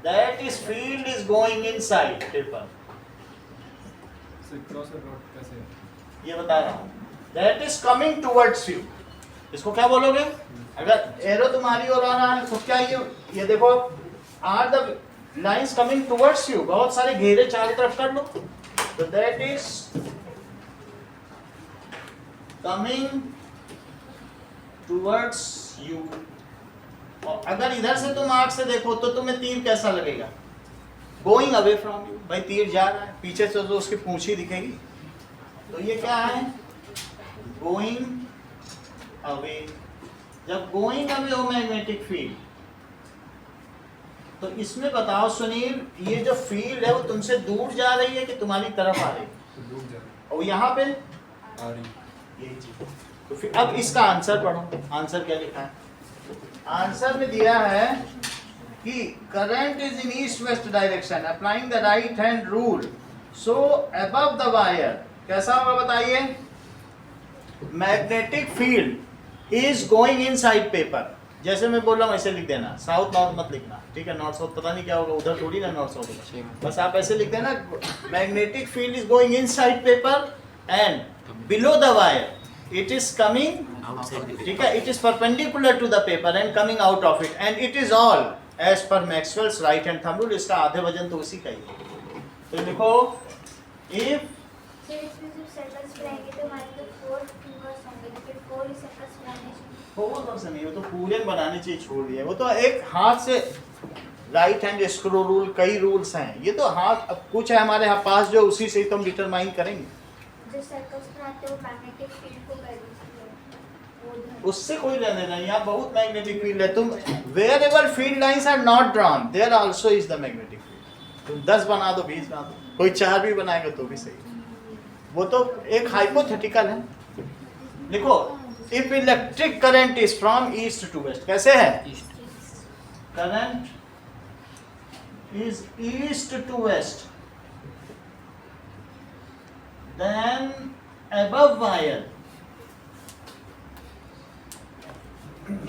That is field is going inside paper. Cross और डॉट कैसे है? ये बता रहा हूँ, that is coming towards you. इसको क्या बोलोगे? अगर एरो तुम्हारी ओर आ रहा है तो क्या ये देखो, are the lines coming towards you. बहुत सारे घेरे चारों तरफ कर लो, तो that is coming towards you. और अगर इधर से तुम आंख से देखो तो तुम्हें तीर कैसा लगेगा? Going away from you. भाई तीर जा रहा है, पीछे से तो उसकी पूंछ ही दिखेगी। तो ये क्या है? Going away. जब गोइंग अवे हो मैग्नेटिक फील्ड, तो इसमें बताओ सुनील, ये जो फील्ड है वो तुमसे दूर जा रही है कि तुम्हारी तरफ आ रही है? तो डूब जा रहा और यहाँ पे आ रही यही चीज। तो फिर अब इसका आंसर पढ़ो। आंसर क्या लिखा है? आंसर में दिया है कि current is in east west direction, applying the right hand rule, so above the wire कैसा होगा बताइए? Magnetic field is going inside paper. जैसे मैं बोल रहा हूँ ऐसे लिख देना, साउथ नॉर्थ मत लिखना, ठीक है? नॉर्थ साउथ पता नहीं क्या होगा, उधर थोड़ी ना नॉर्थ साउथ होगा। बस आप ऐसे लिख देना, magnetic field is going inside paper and below the wire it is coming, ठीक है? It is perpendicular to the paper and coming out of it, and it is all as per Maxwell's right hand thumb rule. इसका आधे वजन तो उसी का ही है। तो लिखो, इफ फिर इसमें जब सर्कल्स बनाएंगे तो हमारे तो 4 फिंगर्स होंगे, तो फिर 4 ही सर्कल्स बनाने चाहिए। 4 से नहीं, वो तो पूरे बनाने चाहिए, छोड़ दिया। वो तो एक हाथ से राइट हैंड स्क्रू रूल, कई रूल्स हैं। ये तो हाथ, अब कुछ है हमारे यहाँ पास जो उसी से ही तो हम डिटरमाइन करेंगे। जो सर्कल्स बनाते हैं वो मैग्नेटिक फील्ड को कर दीजिए, उससे कोई लेने नहीं। यहाँ बहुत मैग्नेटिक फील्ड है। तुम wherever field lines are not drawn there also is the magnetic field. तुम 10 बना दो, 20 बना दो, कोई 4 भी बनाएगा तो भी सही। वो तो एक हाइपोथेटिकल है। लिखो, if electric current is from east to west, कैसे है? Current is east to west, then above wire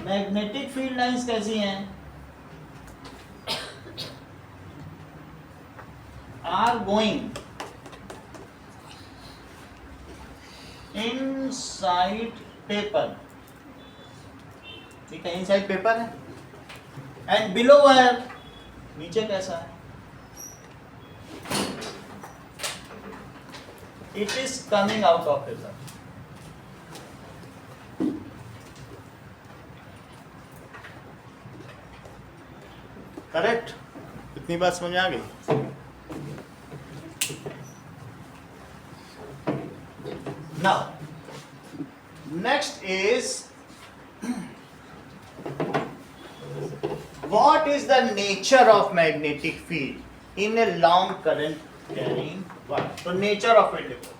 magnetic field lines कैसी हैं? are going inside paper, ठीक है? inside paper है, and below wire नीचे कैसा है? It is coming out of paper. Correct? इतनी बात समझ में आ गई? Now, next is what is the nature of magnetic field in a long current carrying wire? तो nature of field देखो,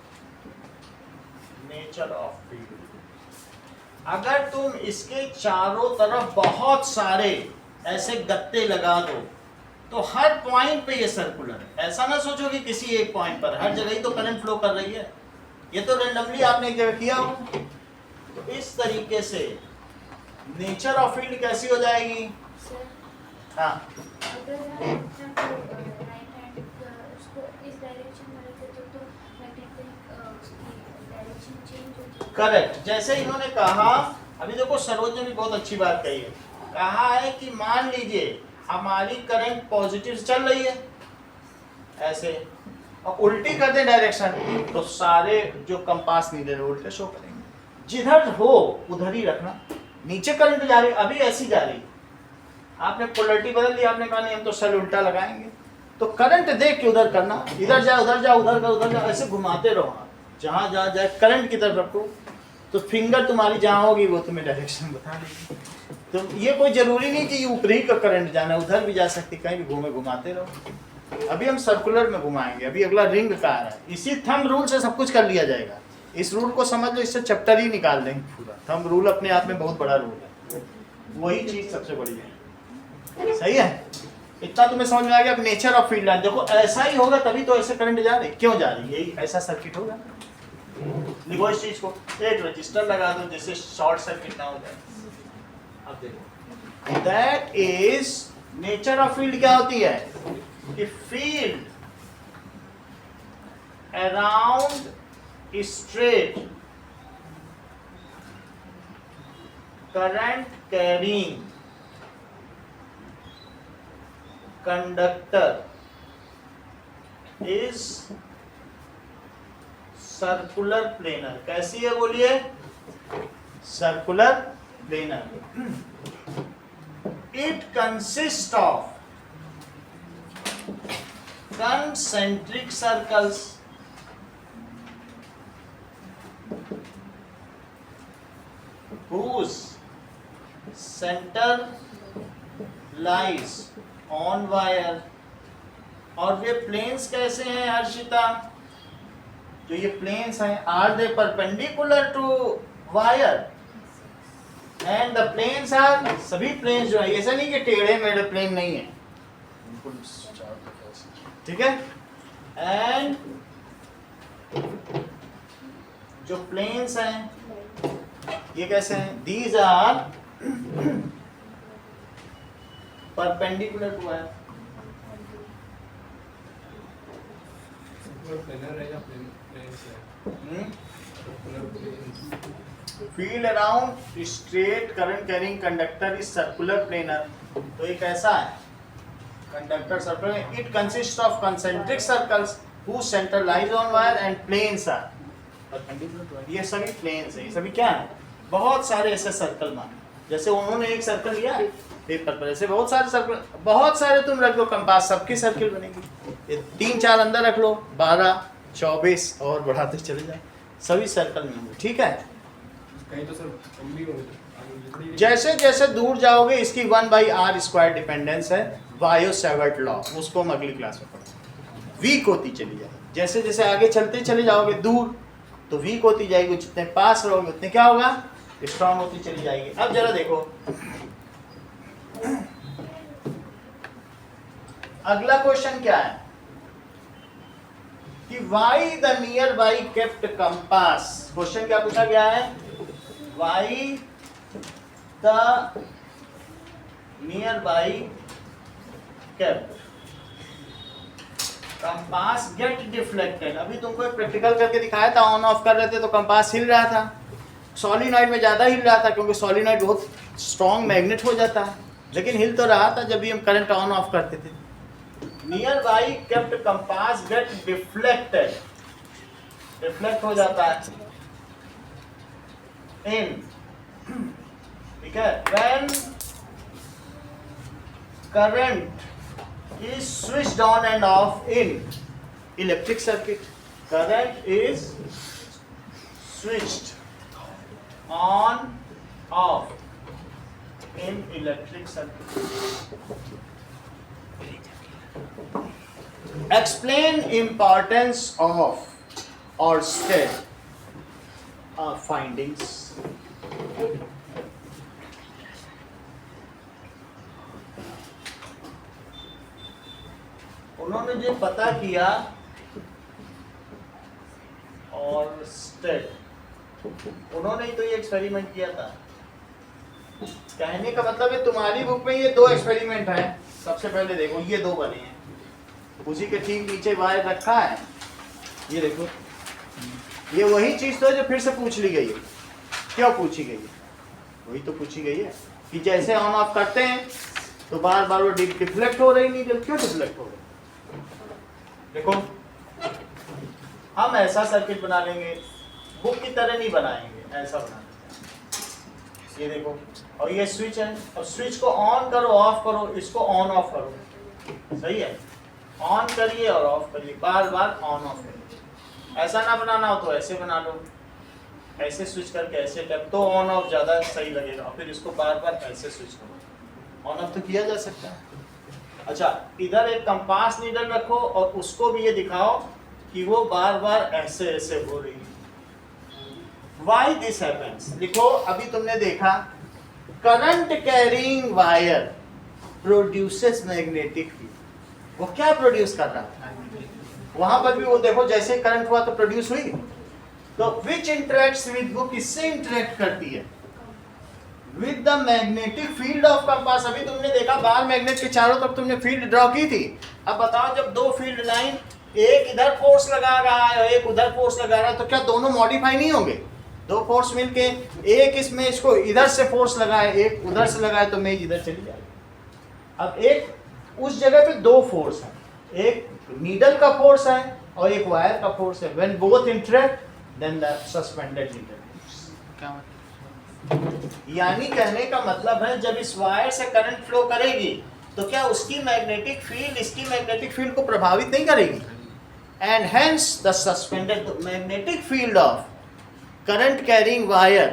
nature of field. अगर तुम इसके चारों तरफ बहुत सारे ऐसे गत्ते लगा दो तो हर पॉइंट पे ये सर्कुलर है. ऐसा ना सोचो कि किसी एक पॉइंट पर, हर जगह ही तो करंट फ्लो कर रही है. ये तो रेंडमली आपने एक जगह किया हो. तो इस तरीके से नेचर ऑफ फील्ड कैसी हो जाएगी? सर हाँ, अगर राइट हैंड उसको इस डायरेक्शन में रखे तो मैग्नेटिक उसकी डायरेक्शन चेंज होती है. करेक्ट. जैसे इन्होंने कहा, अभी देखो सरोज ने भी बहुत अच्छी बात कही है. कहा है कि मान लीजिए हमारी करंट पॉजिटिव चल रही है ऐसे, और उल्टी कर दें डायरेक्शन तो सारे जो कंपास नीडल उल्टे शो करेंगे. जिधर हो उधर ही रखना. नीचे करंट जा रही, अभी ऐसी जा रही, आपने पोलरिटी बदल दी, आपने कहा नहीं हम तो सेल उल्टा लगाएंगे, तो करंट देख के उधर करना. इधर जा उधर जा, उधर का उधर जा, ऐसे घुमाते रहो. आप जहाँ जहाँ जाए करंट की तरफ रखो तो फिंगर तुम्हारी जहाँ होगी वो तुम्हें डायरेक्शन बता देगी. तो ये कोई जरूरी नहीं कि ऊपरी का करंट जाना, उधर भी जा सकती, कहीं भी घुमाते रहो. अभी हम सर्कुलर में घुमाएंगे. अभी अगला रिंग का आ रहा है. इसी थंब रूल से सब कुछ कर लिया जाएगा. इस रूल को समझ लो, इससे चैप्टर ही निकाल देंगे पूरा. थंब रूल अपने आप में बहुत बड़ा रूल है, वही चीज सबसे बड़ी है. सही है? इतना तुम्हें समझ में आ गया. अब नेचर ऑफ फील्ड लाइन देखो, ऐसा ही होगा तभी तो ऐसे करंट जा रही. क्यों जा रही? यही ऐसा सर्किट होगा. लिखो इस चीज को, एक रजिस्टर लगा दो जिससे शॉर्ट सर्किट ना हो जाए. अब देखो, that is nature of field. क्या होती है कि field around straight current carrying conductor is circular planar. कैसी है बोलिए? Circular planar. It consist of concentric circles whose center lies on wire. और वे प्लेन्स कैसे हैं हर्षिता? जो ये प्लेन्स हैं, are they perpendicular to wire and the planes are, सभी प्लेन्स जो है, ऐसा नहीं कि टेढ़े मेढ़े प्लेन नहीं है, ठीक है. एंड जो प्लेन्स हैं ये कैसे हैं? These are perpendicular to wire. Planar रहेगा, प्लेन से field around straight current carrying conductor is circular planar. तो ये कैसा है? Conductor circular. It consist of concentric circles whose center lies on wire and planes are perpendicular. ये सभी planes हैं. ये सभी क्या है? बहुत सारे ऐसे सर्कल माने. जैसे उन्होंने एक सर्कल लिया पेपर पर, ऐसे बहुत सारे सर्कल, बहुत सारे तुम रख लो कंपास, सबकी सर्किल बनेगी. ये 3-4 अंदर रख लो, 12, 24 और बढ़ाते चले जाओ, सभी सर्कल में होंगे. ठीक है. कहीं तो सर कम भी होगा. जैसे जैसे दूर जाओगे, इसकी 1/r² डिपेंडेंस है, वायो सेवर्ट लॉ, उसको हम अगली क्लास में पढ़ेंगे. वीक होती चली जाएगी. जैसे जैसे आगे चलते चले जाओगे दूर तो वीक होती जाएगी, जितने पास रहोगे उतने क्या होगा? स्ट्रांग होती चली जाएगी. अब जरा देखो, अगला क्वेश्चन क्या है कि why the nearby kept compass. Question क्या पूछा गया है? Why the nearby kept compass get deflected. अभी तुमको एक प्रैक्टिकल करके दिखाया था, ऑन ऑफ कर रहे थे तो कंपास हिल रहा था. सॉलिनॉइड में ज़्यादा हिल रहा था क्योंकि सॉलिनॉइड बहुत स्ट्रॉन्ग मैग्नेट हो जाता है, लेकिन हिल तो रहा था जब भी हम करंट ऑन ऑफ करते थे. Nearby kept compass get deflected, deflect हो जाता है इन, ठीक है, when current is switched on and off in electric circuit. Current is switched on off in electric circuit. Explain importance of Ørsted findings. उन्होंने जो पता किया ऑर्स्टेड, उन्होंने ही तो ये एक्सपेरिमेंट किया था। कहने का मतलब है तुम्हारी बुक में ये दो एक्सपेरिमेंट हैं। सबसे पहले देखो ये दो बने हैं, उसी के ठीक नीचे वायर रखा है, ये देखो ये वही चीज तो है जो फिर से पूछ ली गई है। क्यों पूछी गई है? वही तो पूछी गई है कि जैसे ऑन ऑफ करते हैं तो बार बार वो डिफ्लेक्ट हो रही नीडल, क्यों डिफ्लेक्ट हो रही? देखो हम ऐसा सर्किट बना लेंगे, बुक की तरह नहीं बनाएंगे, ऐसा बना लेंगे। ये देखो और ये स्विच है, और स्विच को ऑन करो ऑफ करो, इसको ऑन ऑफ करो, सही है? ऑन करिए और ऑफ करिए, बार बार ऑन ऑफ करिए। ऐसा ना बनाना हो तो ऐसे बना लो, ऐसे स्विच करके ऐसे टैप, तो ऑन ऑफ ज़्यादा सही लगेगा। फिर इसको बार बार ऐसे स्विच करो, ऑन ऑफ तो किया जा सकता है। अच्छा, इधर एक कंपास नीडल रखो और उसको भी ये दिखाओ कि वो बार बार ऐसे ऐसे हो रही है। Why this happens? लिखो, अभी तुमने देखा current carrying wire produces magnetic field. वो क्या प्रोड्यूस कर रहा था? वहां पर भी वो देखो जैसे करंट हुआ तो प्रोड्यूस हुई। तो विच इंटरेक्ट्स विद, वो किससे इंटरेक्ट करती है? With the magnetic field of compass. अभी तुमने देखा बार मैग्नेट के चारों तरफ तुमने फील्ड ड्रॉ की थी। अब बताओ जब दो फील्ड लाइन, एक इधर फोर्स लगा रहा है और एक उधर फोर्स लगा रहा है, तो क्या दोनों मॉडिफाई नहीं होंगे? दो फोर्स मिलके, एक इसमें इसको इधर से फोर्स लगाए, एक उधर से लगाए, तो मेज इधर चली जाएगी। अब एक उस जगह पे दो फोर्स है, एक नीडल का फोर्स है और एक वायर का फोर्स है। When both interact then the suspended needle. यानी कहने का मतलब है जब इस वायर से करंट फ्लो करेगी तो क्या उसकी मैग्नेटिक फील्ड इसकी मैग्नेटिक फील्ड को प्रभावित नहीं करेगी? And hence the suspended magnetic field of current carrying wire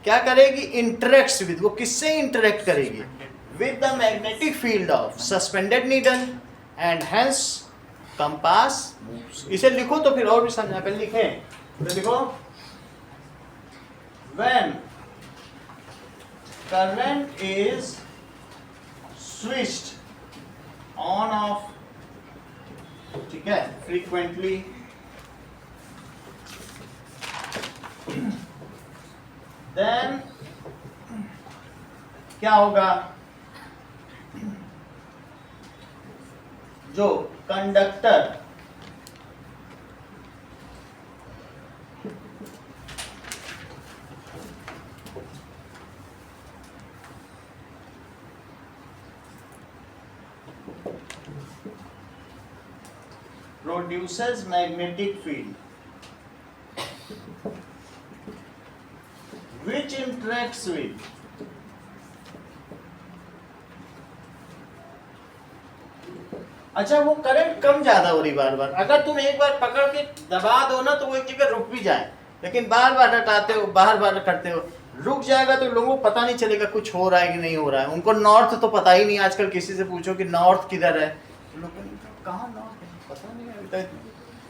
क्या करेगी? इंटरेक्ट्स विद, वो किससे इंटरेक्ट करेगी? With the magnetic field of suspended needle and hence compass moves. इसे लिखो तो फिर और भी समझा, पहले लिखें तो लिखो when current is switched on off, ठीक है, frequently, then क्या होगा? जो conductor produces magnetic field which interacts with अच्छा वो करंट कम ज्यादा हो रही बार बार। अगर तुम एक बार पकड़ के दबा दो ना तो वो एक जगह रुक भी जाए, लेकिन बार बार हटाते हो, बार बार करते हो, रुक जाएगा तो लोगों को पता नहीं चलेगा कुछ हो रहा है कि नहीं हो रहा है। उनको नॉर्थ तो पता ही नहीं। आजकल किसी से पूछो कि नॉर्थ किधर है, लोग कहाँ नॉर्थ है, पता नहीं है।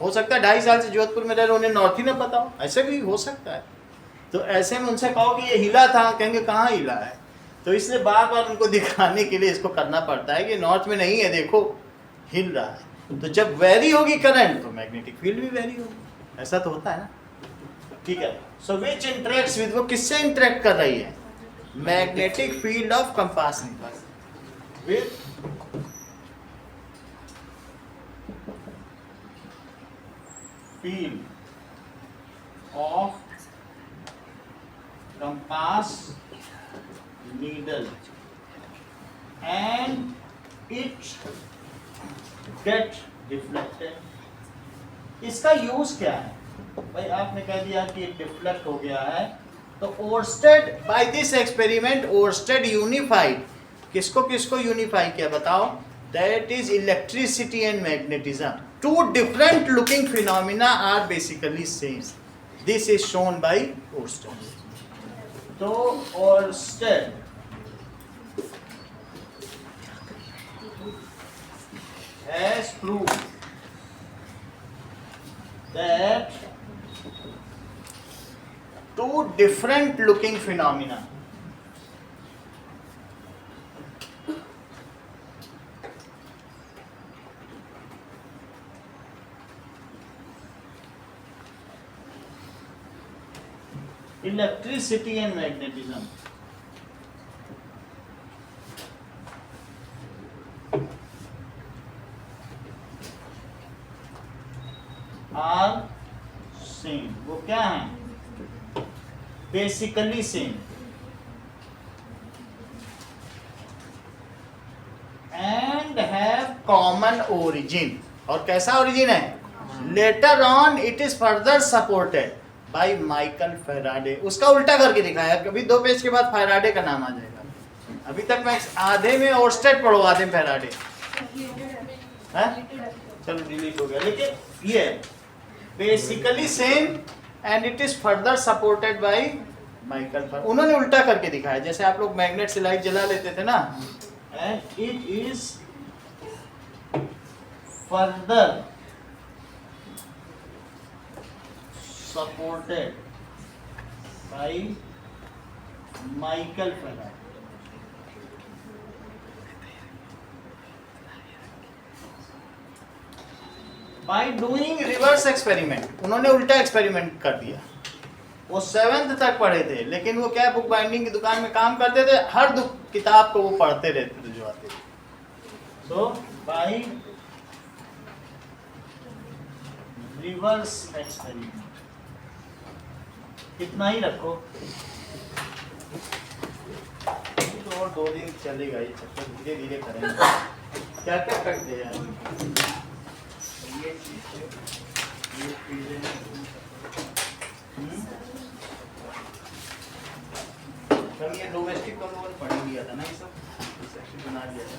हो सकता है 2.5 साल से जोधपुर में रह रहे उन्हें नॉर्थ ही ना पता हो, ऐसे भी हो सकता है। तो ऐसे में उनसे कहो कि ये हिला था, कहेंगे कहाँ हिला है। तो इसलिए बार बार उनको दिखाने के लिए इसको करना पड़ता है कि नॉर्थ में नहीं है, देखो हिल रहा है। तो जब वेरी होगी करंट तो मैग्नेटिक फील्ड भी वेरी होगी, ऐसा तो होता है ना, ठीक है। सो विच इंटरेक्ट्स विद, वो किससे इंटरेक्ट कर रही है? Magnetic field of compass with field of compass needle and it get deflected। इसका यूज क्या है भाई? आपने कह दिया कि डिफ्लेक्ट हो गया है, तो Oersted by this experiment Oersted unified किसको किसको यूनिफाई किया बताओ? That is electricity and magnetism. Two different looking phenomena are basically same. This is shown by Oersted. तो Oersted has proved that two different looking phenomena electricity and magnetism are same. वो क्या है? Basically same and have common origin. और कैसा origin है? Later on it is further supported by Michael Faraday. उसका उल्टा करके दिखाया. कभी 2 पेज के बाद फैराडे का नाम आ जाएगा. अभी तक मैं आधे में ओर्स्टेड पढ़ो, आधे में फैराडे. चलो डिलीट हो गया. लेकिन ये basically same and it is further supported by Michael Faraday. उन्होंने उल्टा करके दिखाया. जैसे आप लोग मैग्नेट से लाइट जला लेते थे ना, and it is further supported by Michael Faraday. By doing reverse experiment. उन्होंने उल्टा एक्सपेरिमेंट कर दिया. वो 7th तक पढ़े थे, लेकिन वो क्या बुक बाइंडिंग की दुकान में काम करते थे. हर किताब को वो पढ़ते रहते थे जो आते थे. सो बाय रिवर्स एक्सपेरिमेंट. इतना ही रखो. तो और 2 दिन चलेगा ये चक्कर. धीरे धीरे करेंगे. क्या क्या कर दे यार. ये चीजें कल ये डोमेस्टिक कल पढ़ लिया था ना, ये सब बना लिया था.